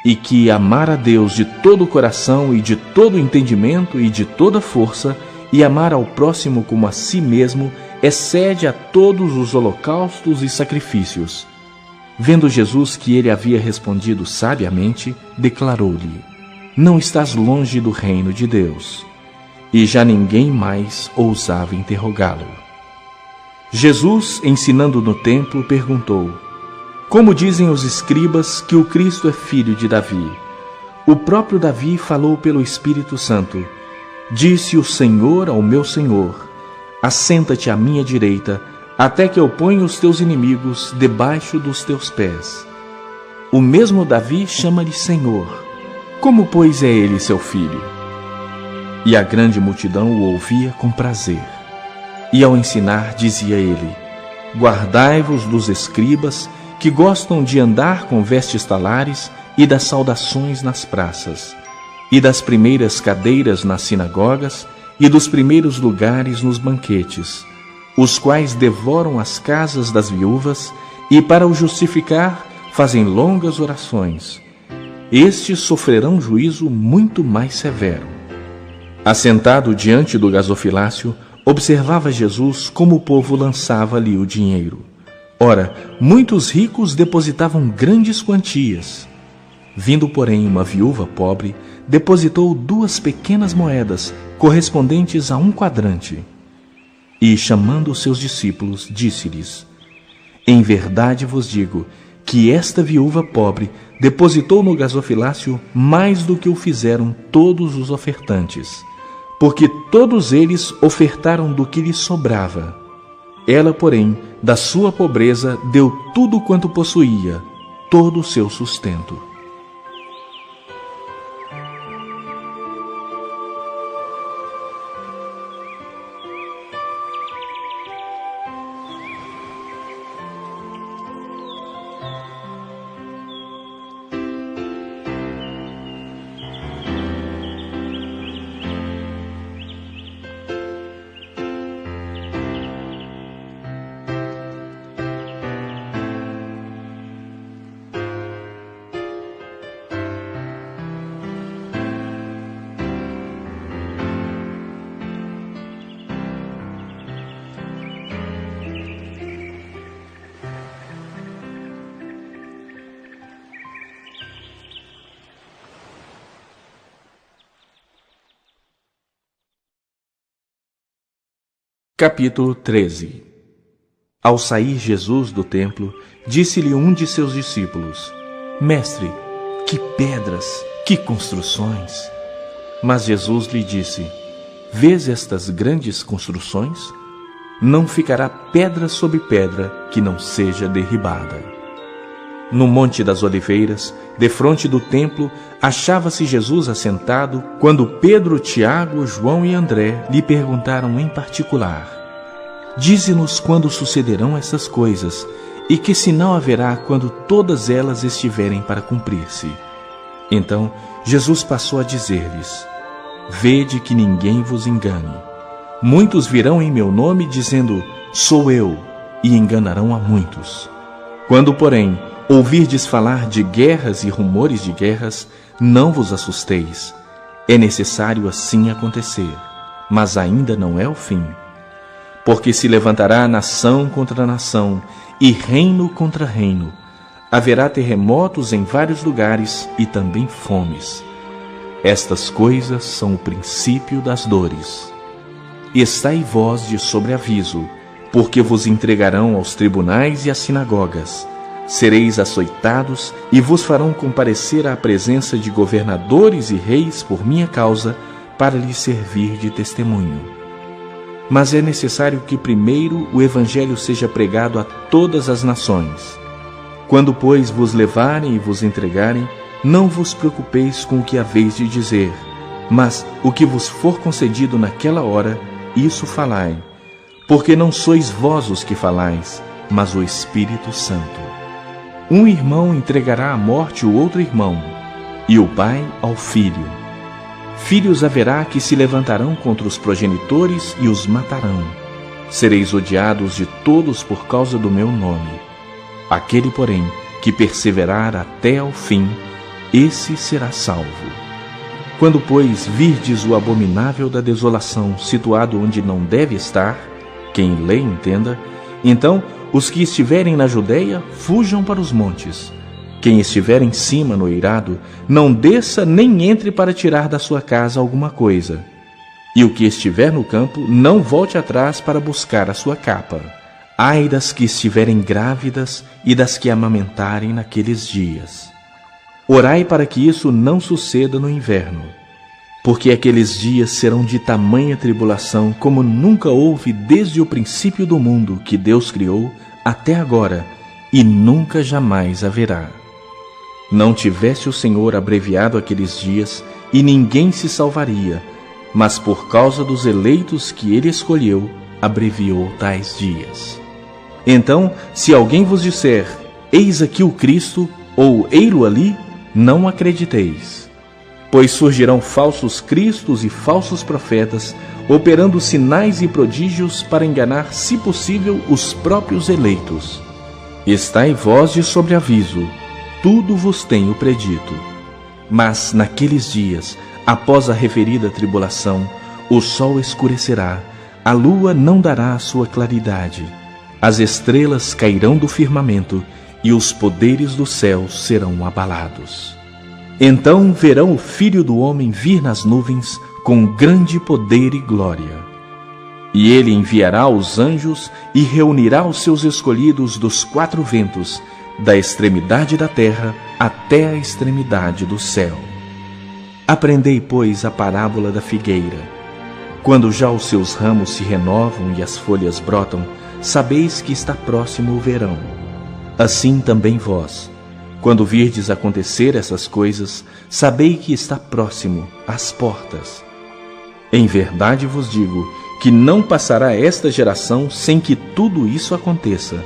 e que amar a Deus de todo o coração e de todo o entendimento e de toda a força, e amar ao próximo como a si mesmo, excede a todos os holocaustos e sacrifícios. Vendo Jesus que ele havia respondido sabiamente, declarou-lhe: Não estás longe do reino de Deus. E já ninguém mais ousava interrogá-lo. Jesus, ensinando no templo, perguntou: Como dizem os escribas que o Cristo é filho de Davi? O próprio Davi falou pelo Espírito Santo: Disse o Senhor ao meu Senhor: Assenta-te à minha direita, até que eu ponha os teus inimigos debaixo dos teus pés. O mesmo Davi chama-lhe Senhor. Como, pois, é ele seu filho? E a grande multidão o ouvia com prazer. E ao ensinar, dizia ele: Guardai-vos dos escribas, que gostam de andar com vestes talares e das saudações nas praças, e das primeiras cadeiras nas sinagogas, e dos primeiros lugares nos banquetes, os quais devoram as casas das viúvas e, para o justificar, fazem longas orações. Estes sofrerão juízo muito mais severo. Assentado diante do gasofilácio, observava Jesus como o povo lançava ali o dinheiro. Ora, muitos ricos depositavam grandes quantias. Vindo, porém, uma viúva pobre, depositou 2 pequenas moedas, correspondentes a 1 quadrante. E, chamando os seus discípulos, disse-lhes: Em verdade vos digo que esta viúva pobre depositou no gasofilácio mais do que o fizeram todos os ofertantes, porque todos eles ofertaram do que lhes sobrava. Ela, porém, da sua pobreza, deu tudo quanto possuía, todo o seu sustento. Capítulo 13. Ao sair Jesus do templo, disse-lhe um de seus discípulos: Mestre, que pedras, que construções! Mas Jesus lhe disse: Vês estas grandes construções? Não ficará pedra sobre pedra que não seja derribada. No Monte das Oliveiras, defronte do templo, achava-se Jesus assentado, quando Pedro, Tiago, João e André lhe perguntaram em particular: Dize-nos quando sucederão essas coisas, e que sinal haverá quando todas elas estiverem para cumprir-se. Então Jesus passou a dizer-lhes: Vede que ninguém vos engane. Muitos virão em meu nome dizendo: Sou eu, e enganarão a muitos. Quando, porém, ouvirdes falar de guerras e rumores de guerras, não vos assusteis. É necessário assim acontecer, mas ainda não é o fim. Porque se levantará nação contra nação e reino contra reino. Haverá terremotos em vários lugares e também fomes. Estas coisas são o princípio das dores. Estai vós de sobreaviso, porque vos entregarão aos tribunais e às sinagogas. Sereis açoitados e vos farão comparecer à presença de governadores e reis por minha causa, para lhes servir de testemunho. Mas é necessário que primeiro o Evangelho seja pregado a todas as nações. Quando, pois, vos levarem e vos entregarem, não vos preocupeis com o que haveis de dizer, mas o que vos for concedido naquela hora, isso falai, porque não sois vós os que falais, mas o Espírito Santo. Um irmão entregará à morte o outro irmão, e o pai ao filho. Filhos haverá que se levantarão contra os progenitores e os matarão. Sereis odiados de todos por causa do meu nome. Aquele, porém, que perseverar até ao fim, esse será salvo. Quando, pois, virdes o abominável da desolação situado onde não deve estar, quem lê entenda, então os que estiverem na Judeia fujam para os montes. Quem estiver em cima no eirado, não desça nem entre para tirar da sua casa alguma coisa. E o que estiver no campo, não volte atrás para buscar a sua capa. Ai das que estiverem grávidas e das que amamentarem naqueles dias. Orai para que isso não suceda no inverno, porque aqueles dias serão de tamanha tribulação como nunca houve desde o princípio do mundo que Deus criou até agora, e nunca jamais haverá. Não tivesse o Senhor abreviado aqueles dias, e ninguém se salvaria, mas por causa dos eleitos que ele escolheu, abreviou tais dias. Então, se alguém vos disser: Eis aqui o Cristo, ou ei-lo ali, não acrediteis. pois surgirão falsos cristos e falsos profetas, operando sinais e prodígios para enganar, se possível, os próprios eleitos. Estai vós de sobreaviso, tudo vos tenho predito. Mas naqueles dias, após a referida tribulação, o sol escurecerá, a lua não dará a sua claridade, as estrelas cairão do firmamento e os poderes do céu serão abalados. Então verão o Filho do Homem vir nas nuvens com grande poder e glória. E ele enviará os anjos e reunirá os seus escolhidos dos quatro ventos, da extremidade da terra até a extremidade do céu. Aprendei, pois, a parábola da figueira. Quando já os seus ramos se renovam e as folhas brotam, sabeis que está próximo o verão. Assim também vós, quando virdes acontecer essas coisas, sabei que está próximo, às portas. Em verdade vos digo que não passará esta geração sem que tudo isso aconteça.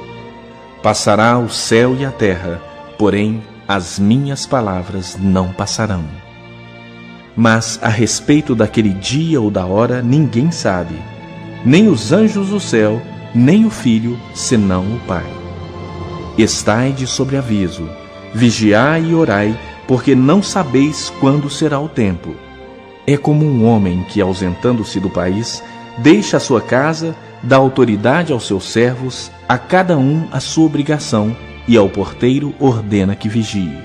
Passará o céu e a terra, porém as minhas palavras não passarão. Mas a respeito daquele dia ou da hora ninguém sabe, nem os anjos do céu, nem o Filho, senão o Pai. Estai de sobreaviso, vigiai e orai, porque não sabeis quando será o tempo. É como um homem que, ausentando-se do país, deixa a sua casa, dá autoridade aos seus servos, a cada um a sua obrigação, e ao porteiro ordena que vigie.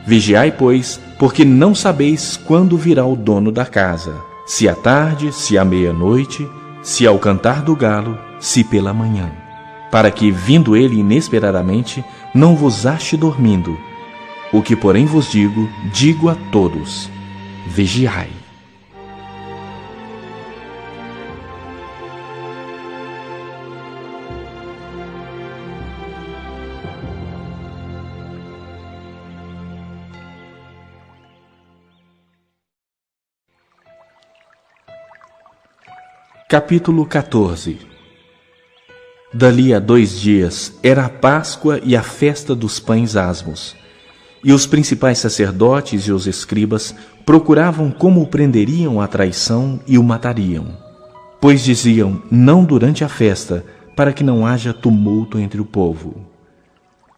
Vigiai, pois, porque não sabeis quando virá o dono da casa, se à tarde, se à meia-noite, se ao cantar do galo, se pela manhã, para que, vindo ele inesperadamente, não vos ache dormindo. O que, porém, vos digo, digo a todos: vigiai. Capítulo 14. Dali a 2 dias era a Páscoa e a festa dos pães asmos. E os principais sacerdotes e os escribas procuravam como o prenderiam à traição e o matariam. Pois diziam, não durante a festa, para que não haja tumulto entre o povo.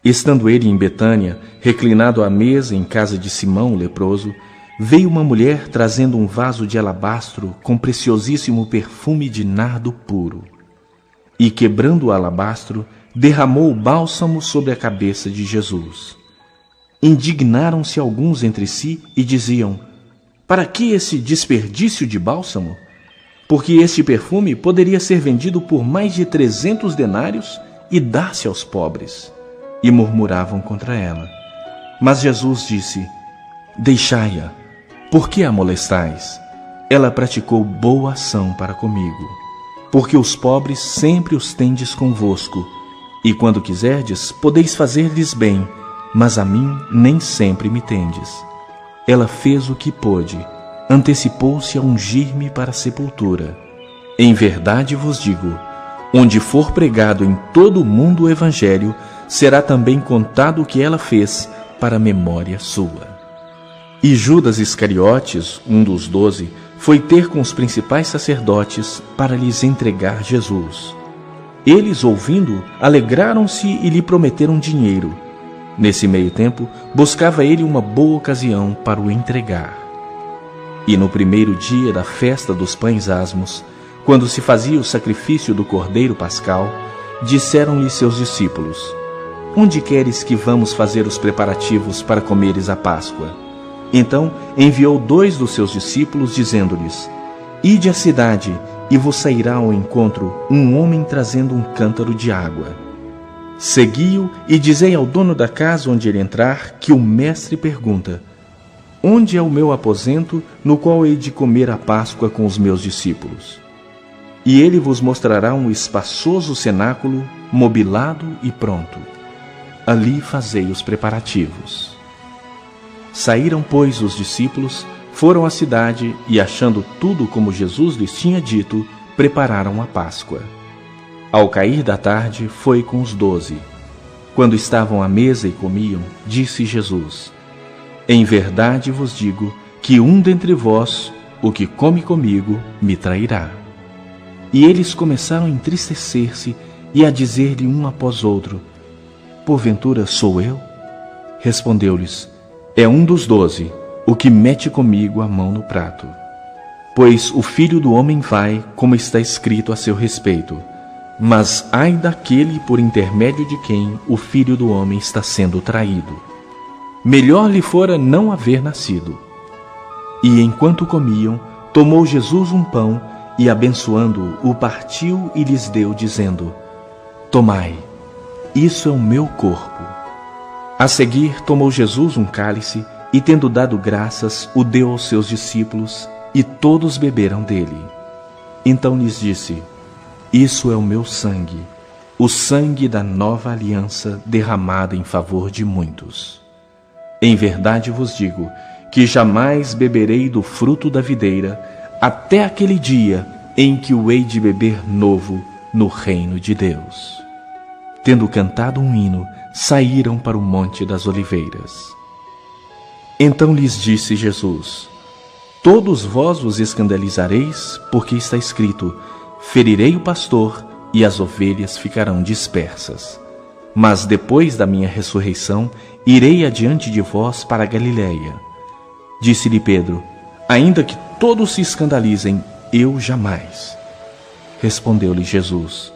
Estando ele em Betânia, reclinado à mesa em casa de Simão o leproso, veio uma mulher trazendo um vaso de alabastro com preciosíssimo perfume de nardo puro. E, quebrando o alabastro, derramou o bálsamo sobre a cabeça de Jesus. Indignaram-se alguns entre si e diziam: para que esse desperdício de bálsamo? Porque este perfume poderia ser vendido por mais de 300 denários e dar-se aos pobres. E murmuravam contra ela. Mas Jesus disse: deixai-a, por que a molestais? Ela praticou boa ação para comigo. Porque os pobres sempre os tendes convosco, e quando quiserdes, podeis fazer-lhes bem, mas a mim nem sempre me tendes. Ela fez o que pôde, antecipou-se a ungir-me para a sepultura. Em verdade vos digo, onde for pregado em todo o mundo o Evangelho, será também contado o que ela fez para a memória sua. E Judas Iscariotes, um dos 12, foi ter com os principais sacerdotes para lhes entregar Jesus. Eles, ouvindo, alegraram-se e lhe prometeram dinheiro. Nesse meio tempo, buscava ele uma boa ocasião para o entregar. E no primeiro dia da festa dos pães asmos, quando se fazia o sacrifício do cordeiro pascal, disseram-lhe seus discípulos: onde queres que vamos fazer os preparativos para comeres a Páscoa? Então enviou 2 dos seus discípulos, dizendo-lhes: ide à cidade, e vos sairá ao encontro um homem trazendo um cântaro de água. Segui-o e dizei ao dono da casa onde ele entrar, que o mestre pergunta: onde é o meu aposento, no qual hei de comer a Páscoa com os meus discípulos? E ele vos mostrará um espaçoso cenáculo, mobilado e pronto. Ali fazei os preparativos. Saíram, pois, os discípulos, foram à cidade e, achando tudo como Jesus lhes tinha dito, prepararam a Páscoa. Ao cair da tarde, foi com os 12. Quando estavam à mesa e comiam, disse Jesus: em verdade vos digo que um dentre vós, o que come comigo, me trairá. E eles começaram a entristecer-se e a dizer-lhe um após outro: porventura sou eu? Respondeu-lhes: é um dos 12, o que mete comigo a mão no prato. Pois o Filho do Homem vai, como está escrito a seu respeito. Mas ai daquele por intermédio de quem o Filho do Homem está sendo traído. Melhor lhe fora não haver nascido. E enquanto comiam, tomou Jesus um pão e, abençoando-o, o partiu e lhes deu, dizendo: tomai, isso é o meu corpo. A seguir, tomou Jesus um cálice e, tendo dado graças, o deu aos seus discípulos, e todos beberam dele. Então lhes disse: isso é o meu sangue, o sangue da nova aliança derramada em favor de muitos. Em verdade vos digo que jamais beberei do fruto da videira, até aquele dia em que o hei de beber novo no reino de Deus. Tendo cantado um hino, saíram para o Monte das Oliveiras. Então lhes disse Jesus: todos vós vos escandalizareis, porque está escrito: ferirei o pastor, e as ovelhas ficarão dispersas. Mas depois da minha ressurreição, irei adiante de vós para a Galiléia. Disse-lhe Pedro: ainda que todos se escandalizem, eu jamais. Respondeu-lhe Jesus: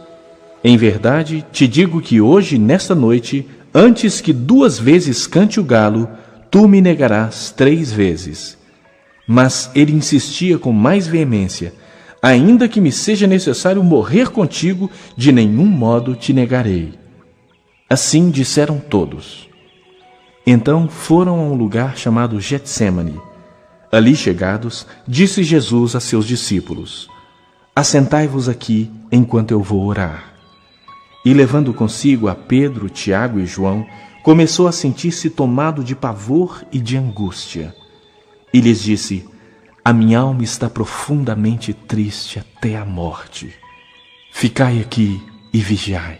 em verdade te digo que hoje, nesta noite, antes que 2 vezes cante o galo, tu me negarás 3 vezes. Mas ele insistia com mais veemência: ainda que me seja necessário morrer contigo, de nenhum modo te negarei. Assim disseram todos. Então foram a um lugar chamado Getsêmani. Ali chegados, disse Jesus a seus discípulos: assentai-vos aqui, enquanto eu vou orar. E levando consigo a Pedro, Tiago e João, começou a sentir-se tomado de pavor e de angústia. E lhes disse: a minha alma está profundamente triste até a morte. Ficai aqui e vigiai.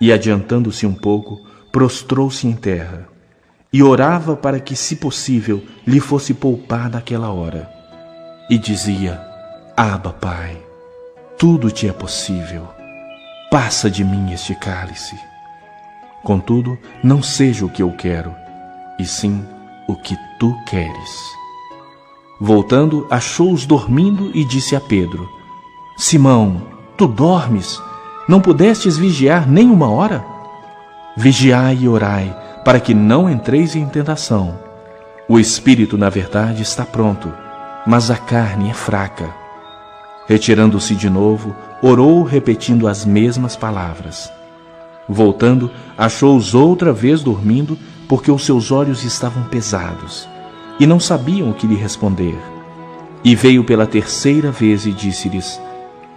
E adiantando-se um pouco, prostrou-se em terra, e orava para que, se possível, lhe fosse poupada aquela hora. E dizia: Abba, Pai, tudo te é possível. Passa de mim este cálice. Contudo, não seja o que eu quero, e sim o que tu queres. Voltando, achou-os dormindo e disse a Pedro: Simão, tu dormes? Não pudestes vigiar nem 1 hora? Vigiai e orai, para que não entreis em tentação. O espírito, na verdade, está pronto, mas a carne é fraca. Retirando-se de novo, orou repetindo as mesmas palavras. Voltando, achou-os outra vez dormindo, porque os seus olhos estavam pesados, e não sabiam o que lhe responder. E veio pela 3ª vez e disse-lhes: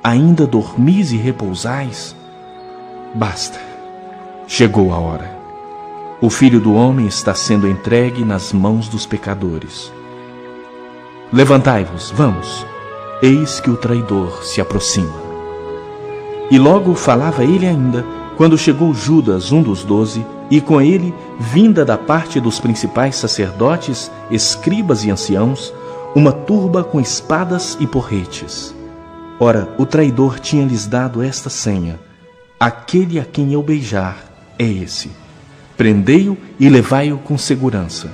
ainda dormis e repousais? Basta, chegou a hora. O Filho do Homem está sendo entregue nas mãos dos pecadores. Levantai-vos, vamos, eis que o traidor se aproxima. E logo falava ele ainda, quando chegou Judas, um dos 12, e com ele, vinda da parte dos principais sacerdotes, escribas e anciãos, uma turba com espadas e porretes. Ora, o traidor tinha-lhes dado esta senha: aquele a quem eu beijar é esse. Prendei-o e levai-o com segurança.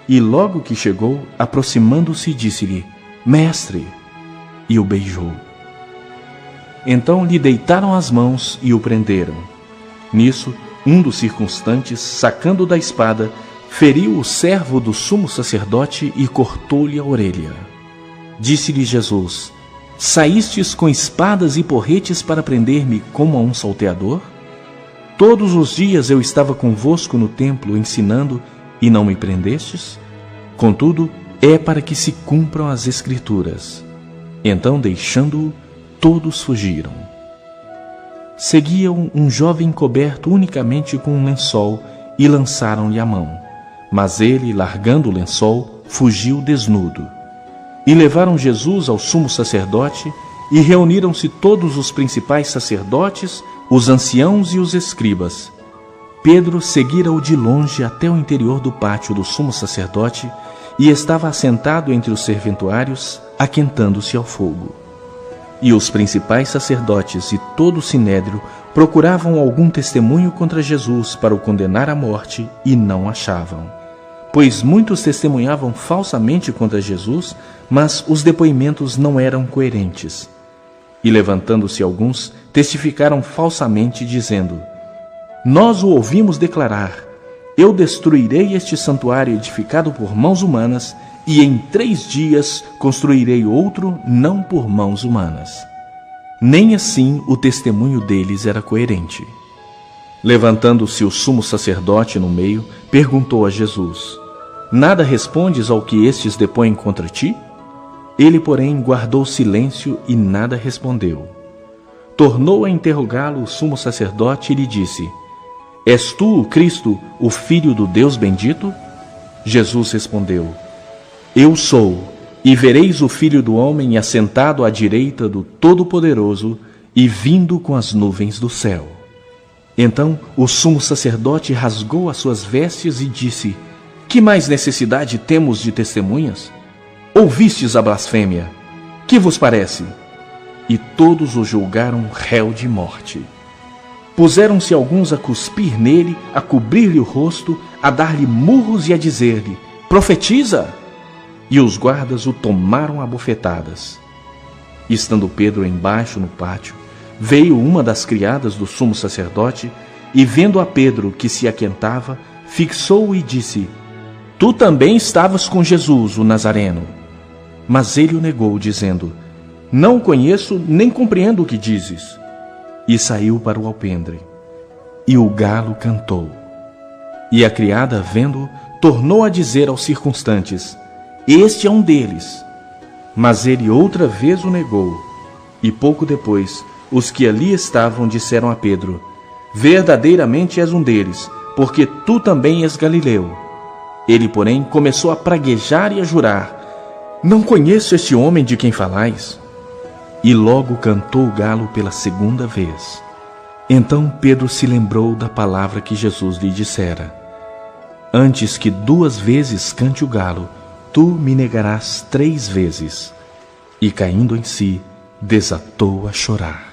E logo que chegou, aproximando-se, disse-lhe: Mestre! E o beijou. Então lhe deitaram as mãos e o prenderam. Nisso, um dos circunstantes, sacando da espada, feriu o servo do sumo sacerdote e cortou-lhe a orelha. Disse-lhe Jesus: Saístes com espadas e porretes para prender-me como a um salteador? Todos os dias eu estava convosco no templo ensinando e não me prendestes? Contudo, é para que se cumpram as Escrituras. Então, deixando-o, todos fugiram. Seguiam um jovem coberto unicamente com um lençol e lançaram-lhe a mão. Mas ele, largando o lençol, fugiu desnudo. E levaram Jesus ao sumo sacerdote, e reuniram-se todos os principais sacerdotes, os anciãos e os escribas. Pedro seguira-o de longe até o interior do pátio do sumo sacerdote, e estava assentado entre os serventuários, aquentando-se ao fogo. E os principais sacerdotes e todo o sinédrio procuravam algum testemunho contra Jesus para o condenar à morte e não achavam. Pois muitos testemunhavam falsamente contra Jesus, mas os depoimentos não eram coerentes. E levantando-se alguns, testificaram falsamente, dizendo: Nós o ouvimos declarar: Eu destruirei este santuário edificado por mãos humanas, e em 3 dias construirei outro não por mãos humanas. Nem assim o testemunho deles era coerente. Levantando-se o sumo sacerdote no meio, perguntou a Jesus: Nada respondes ao que estes depõem contra ti? Ele, porém, guardou silêncio e nada respondeu. Tornou a interrogá-lo o sumo sacerdote e lhe disse: És tu o Cristo, o Filho do Deus bendito? Jesus respondeu: Eu sou, e vereis o Filho do Homem assentado à direita do Todo-Poderoso e vindo com as nuvens do céu. Então o sumo sacerdote rasgou as suas vestes e disse: Que mais necessidade temos de testemunhas? Ouvistes a blasfêmia. Que vos parece? E todos o julgaram réu de morte. Puseram-se alguns a cuspir nele, a cobrir-lhe o rosto, a dar-lhe murros e a dizer-lhe: Profetiza! E os guardas o tomaram a bofetadas. Estando Pedro embaixo no pátio, veio uma das criadas do sumo sacerdote e, vendo a Pedro que se aquentava, fixou-o e disse: Tu também estavas com Jesus, o Nazareno. Mas ele o negou, dizendo: Não o conheço, nem compreendo o que dizes. E saiu para o alpendre. E o galo cantou. E a criada, vendo-o, tornou a dizer aos circunstantes: Este é um deles. Mas ele outra vez o negou. E pouco depois, os que ali estavam disseram a Pedro: Verdadeiramente és um deles, porque tu também és galileu. Ele, porém, começou a praguejar e a jurar: Não conheço este homem de quem falais. E logo cantou o galo pela 2ª vez. Então Pedro se lembrou da palavra que Jesus lhe dissera: Antes que 2 vezes cante o galo, tu me negarás 3 vezes. E caindo em si, desatou a chorar.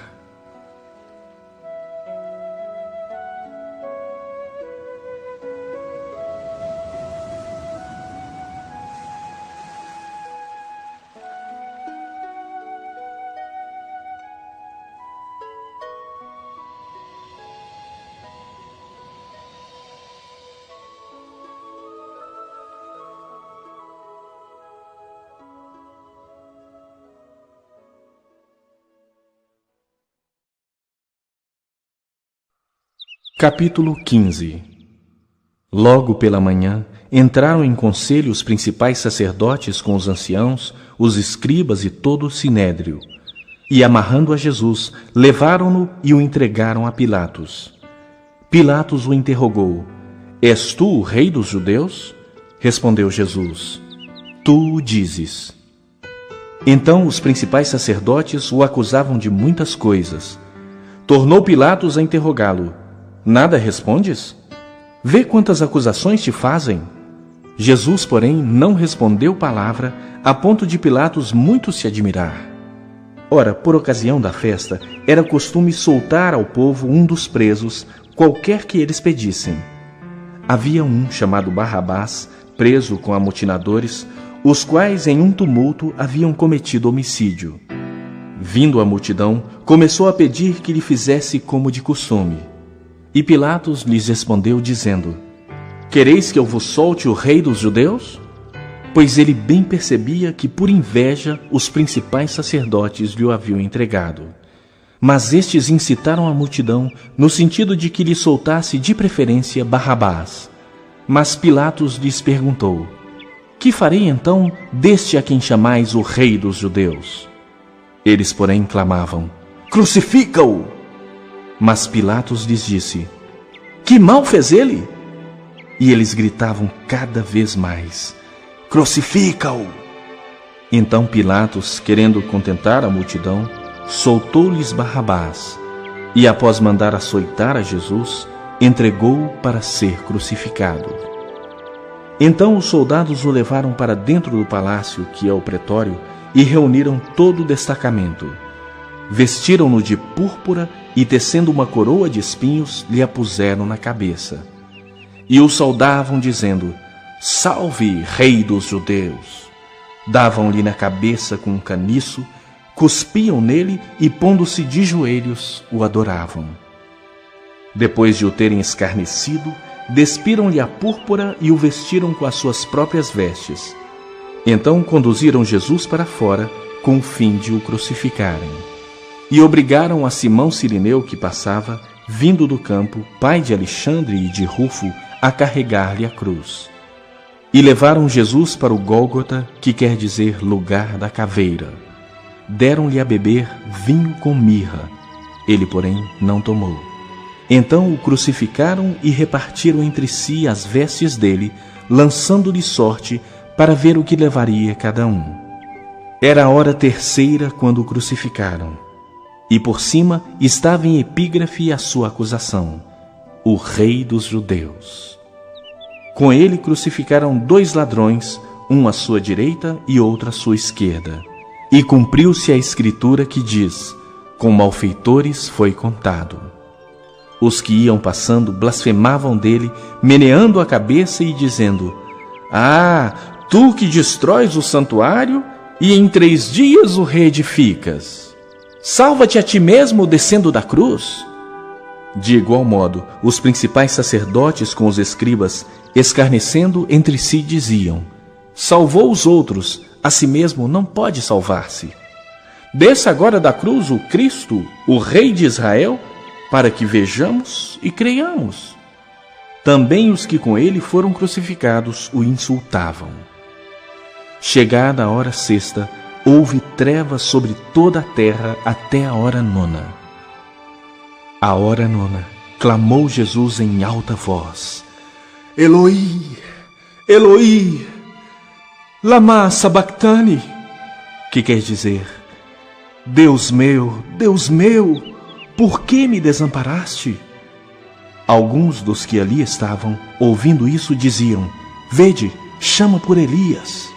Capítulo 15. Logo pela manhã, entraram em conselho os principais sacerdotes com os anciãos, os escribas e todo o sinédrio. E, amarrando a Jesus, levaram-no e o entregaram a Pilatos. Pilatos o interrogou: És tu o rei dos judeus? Respondeu Jesus: Tu o dizes. Então os principais sacerdotes o acusavam de muitas coisas. Tornou Pilatos a interrogá-lo: Nada respondes? Vê quantas acusações te fazem. Jesus, porém, não respondeu palavra, a ponto de Pilatos muito se admirar. Ora, por ocasião da festa, era costume soltar ao povo um dos presos, qualquer que eles pedissem. Havia um chamado Barrabás, preso com amotinadores, os quais em um tumulto haviam cometido homicídio. Vindo a multidão, começou a pedir que lhe fizesse como de costume. E Pilatos lhes respondeu, dizendo: Quereis que eu vos solte o rei dos judeus? Pois ele bem percebia que por inveja os principais sacerdotes lhe o haviam entregado. Mas estes incitaram a multidão no sentido de que lhe soltasse de preferência Barrabás. Mas Pilatos lhes perguntou: Que farei então deste a quem chamais o rei dos judeus? Eles, porém, clamavam: Crucifica-o! Mas Pilatos lhes disse: Que mal fez ele? E eles gritavam cada vez mais: Crucifica-o! Então Pilatos, querendo contentar a multidão, soltou-lhes Barrabás, e após mandar açoitar a Jesus, entregou-o para ser crucificado. Então os soldados o levaram para dentro do palácio, que é o pretório, e reuniram todo o destacamento. Vestiram-no de púrpura e, tecendo uma coroa de espinhos, lhe a puseram na cabeça. E o saudavam, dizendo: Salve, Rei dos Judeus! Davam-lhe na cabeça com um caniço, cuspiam nele e, pondo-se de joelhos, o adoravam. Depois de o terem escarnecido, despiram-lhe a púrpura e o vestiram com as suas próprias vestes. Então conduziram Jesus para fora, com o fim de o crucificarem. E obrigaram a Simão Cirineu, que passava, vindo do campo, pai de Alexandre e de Rufo, a carregar-lhe a cruz. E levaram Jesus para o Gólgota, que quer dizer lugar da caveira. Deram-lhe a beber vinho com mirra. Ele, porém, não tomou. Então o crucificaram e repartiram entre si as vestes dele, lançando-lhe sorte para ver o que levaria cada um. Era a hora terceira quando o crucificaram. E por cima estava em epígrafe a sua acusação: o Rei dos Judeus. Com ele crucificaram 2 ladrões, um à sua direita e outro à sua esquerda. E cumpriu-se a escritura que diz: com malfeitores foi contado. Os que iam passando blasfemavam dele, meneando a cabeça e dizendo: Ah, tu que destróis o santuário e em 3 dias o reedificas, salva-te a ti mesmo descendo da cruz. De igual modo, os principais sacerdotes com os escribas, escarnecendo entre si, diziam: Salvou os outros, a si mesmo não pode salvar-se. Desça agora da cruz o Cristo, o Rei de Israel, para que vejamos e creiamos. Também os que com ele foram crucificados o insultavam. Chegada a hora sexta, houve trevas sobre toda a terra até a hora 9. À hora 9, clamou Jesus em alta voz: Eloi, Eloi, lama sabachthani, que quer dizer: Deus meu, por que me desamparaste? Alguns dos que ali estavam, ouvindo isso, diziam: Vede, chama por Elias.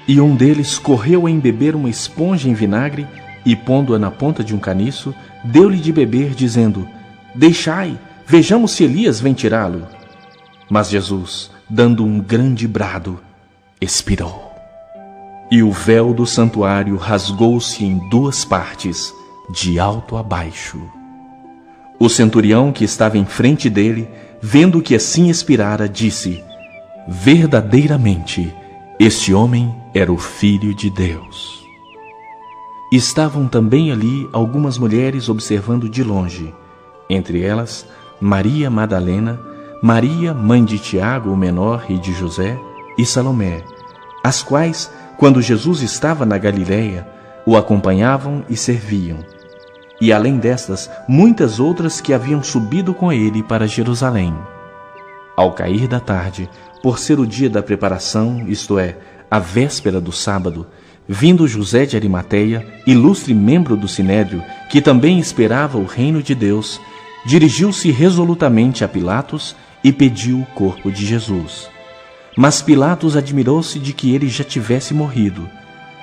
E um deles correu a embeber uma esponja em vinagre e, pondo-a na ponta de um caniço, deu-lhe de beber, dizendo: Deixai, vejamos se Elias vem tirá-lo. Mas Jesus, dando um grande brado, expirou. E o véu do santuário rasgou-se em 2 partes, de alto a baixo. O centurião que estava em frente dele, vendo que assim expirara, disse: Verdadeiramente, este homem era o Filho de Deus. Estavam também ali algumas mulheres observando de longe, entre elas Maria Madalena, Maria, mãe de Tiago, o menor, e de José, e Salomé, as quais, quando Jesus estava na Galiléia, o acompanhavam e serviam. E além destas, muitas outras que haviam subido com ele para Jerusalém. Ao cair da tarde, por ser o dia da preparação, isto é, a véspera do sábado, vindo José de Arimateia, ilustre membro do Sinédrio, que também esperava o reino de Deus, dirigiu-se resolutamente a Pilatos e pediu o corpo de Jesus. Mas Pilatos admirou-se de que ele já tivesse morrido,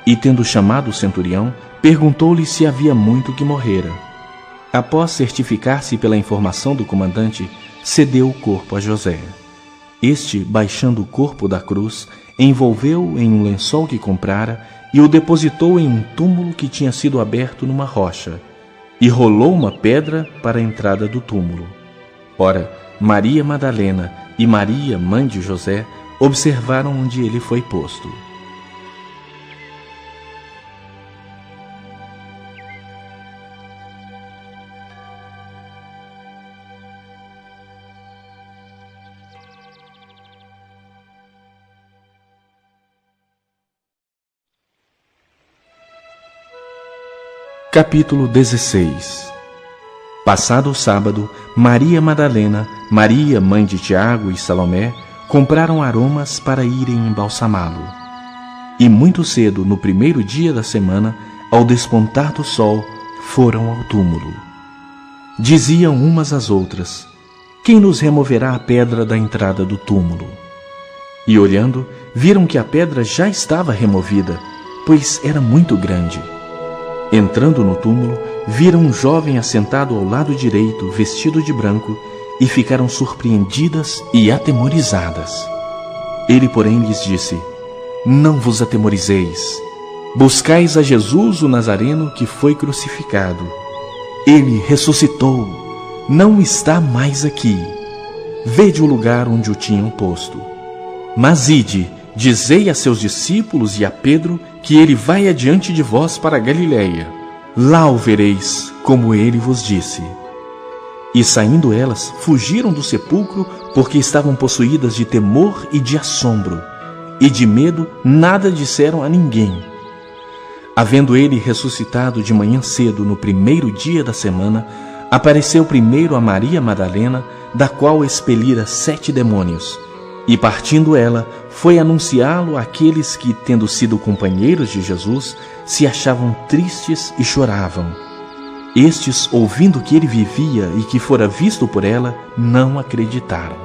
e tendo chamado o centurião, perguntou-lhe se havia muito que morrera. Após certificar-se pela informação do comandante, cedeu o corpo a José. Este, baixando o corpo da cruz, envolveu-o em um lençol que comprara e o depositou em um túmulo que tinha sido aberto numa rocha, e rolou uma pedra para a entrada do túmulo. Ora, Maria Madalena e Maria, mãe de José, observaram onde ele foi posto. Capítulo 16. Passado o sábado, Maria Madalena, Maria, mãe de Tiago, e Salomé compraram aromas para irem embalsamá-lo. E muito cedo, no primeiro dia da semana, ao despontar do sol, foram ao túmulo. Diziam umas às outras: Quem nos removerá a pedra da entrada do túmulo? E olhando, viram que a pedra já estava removida, pois era muito grande. Entrando no túmulo, viram um jovem assentado ao lado direito, vestido de branco, e ficaram surpreendidas e atemorizadas. Ele, porém, lhes disse: Não vos atemorizeis. Buscais a Jesus, o Nazareno, que foi crucificado. Ele ressuscitou, não está mais aqui. Vede o lugar onde o tinham posto. Mas ide, dizei a seus discípulos e a Pedro que ele vai adiante de vós para a Galiléia. Lá o vereis, como ele vos disse. E saindo elas, fugiram do sepulcro, porque estavam possuídas de temor e de assombro, e de medo nada disseram a ninguém. Havendo ele ressuscitado de manhã cedo, no primeiro dia da semana, apareceu primeiro a Maria Madalena, da qual expelira 7 demônios, e partindo ela, foi anunciá-lo àqueles que, tendo sido companheiros de Jesus, se achavam tristes e choravam. Estes, ouvindo que ele vivia e que fora visto por ela, não acreditaram.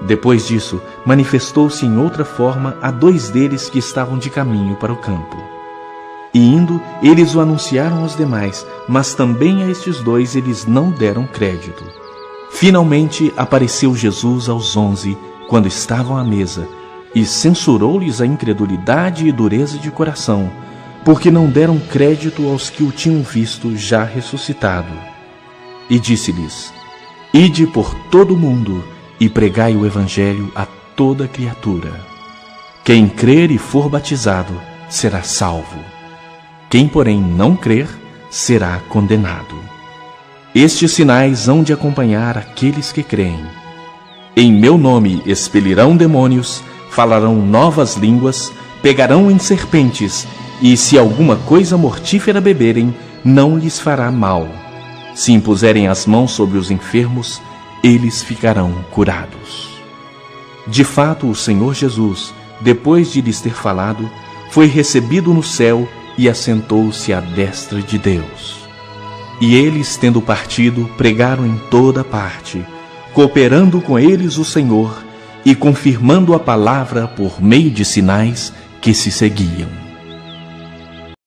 Depois disso, manifestou-se em outra forma a 2 deles que estavam de caminho para o campo. E indo, eles o anunciaram aos demais, mas também a estes 2 eles não deram crédito. Finalmente apareceu Jesus aos 11, quando estavam à mesa, e censurou-lhes a incredulidade e dureza de coração, porque não deram crédito aos que o tinham visto já ressuscitado. E disse-lhes: Ide por todo o mundo e pregai o Evangelho a toda criatura. Quem crer e for batizado será salvo. Quem, porém, não crer será condenado. Estes sinais hão de acompanhar aqueles que creem. Em meu nome expelirão demônios, falarão novas línguas, pegarão em serpentes, e se alguma coisa mortífera beberem, não lhes fará mal. Se impuserem as mãos sobre os enfermos, eles ficarão curados. De fato, o Senhor Jesus, depois de lhes ter falado, foi recebido no céu e assentou-se à destra de Deus. E eles, tendo partido, pregaram em toda parte, cooperando com eles o Senhor e confirmando a palavra por meio de sinais que se seguiam.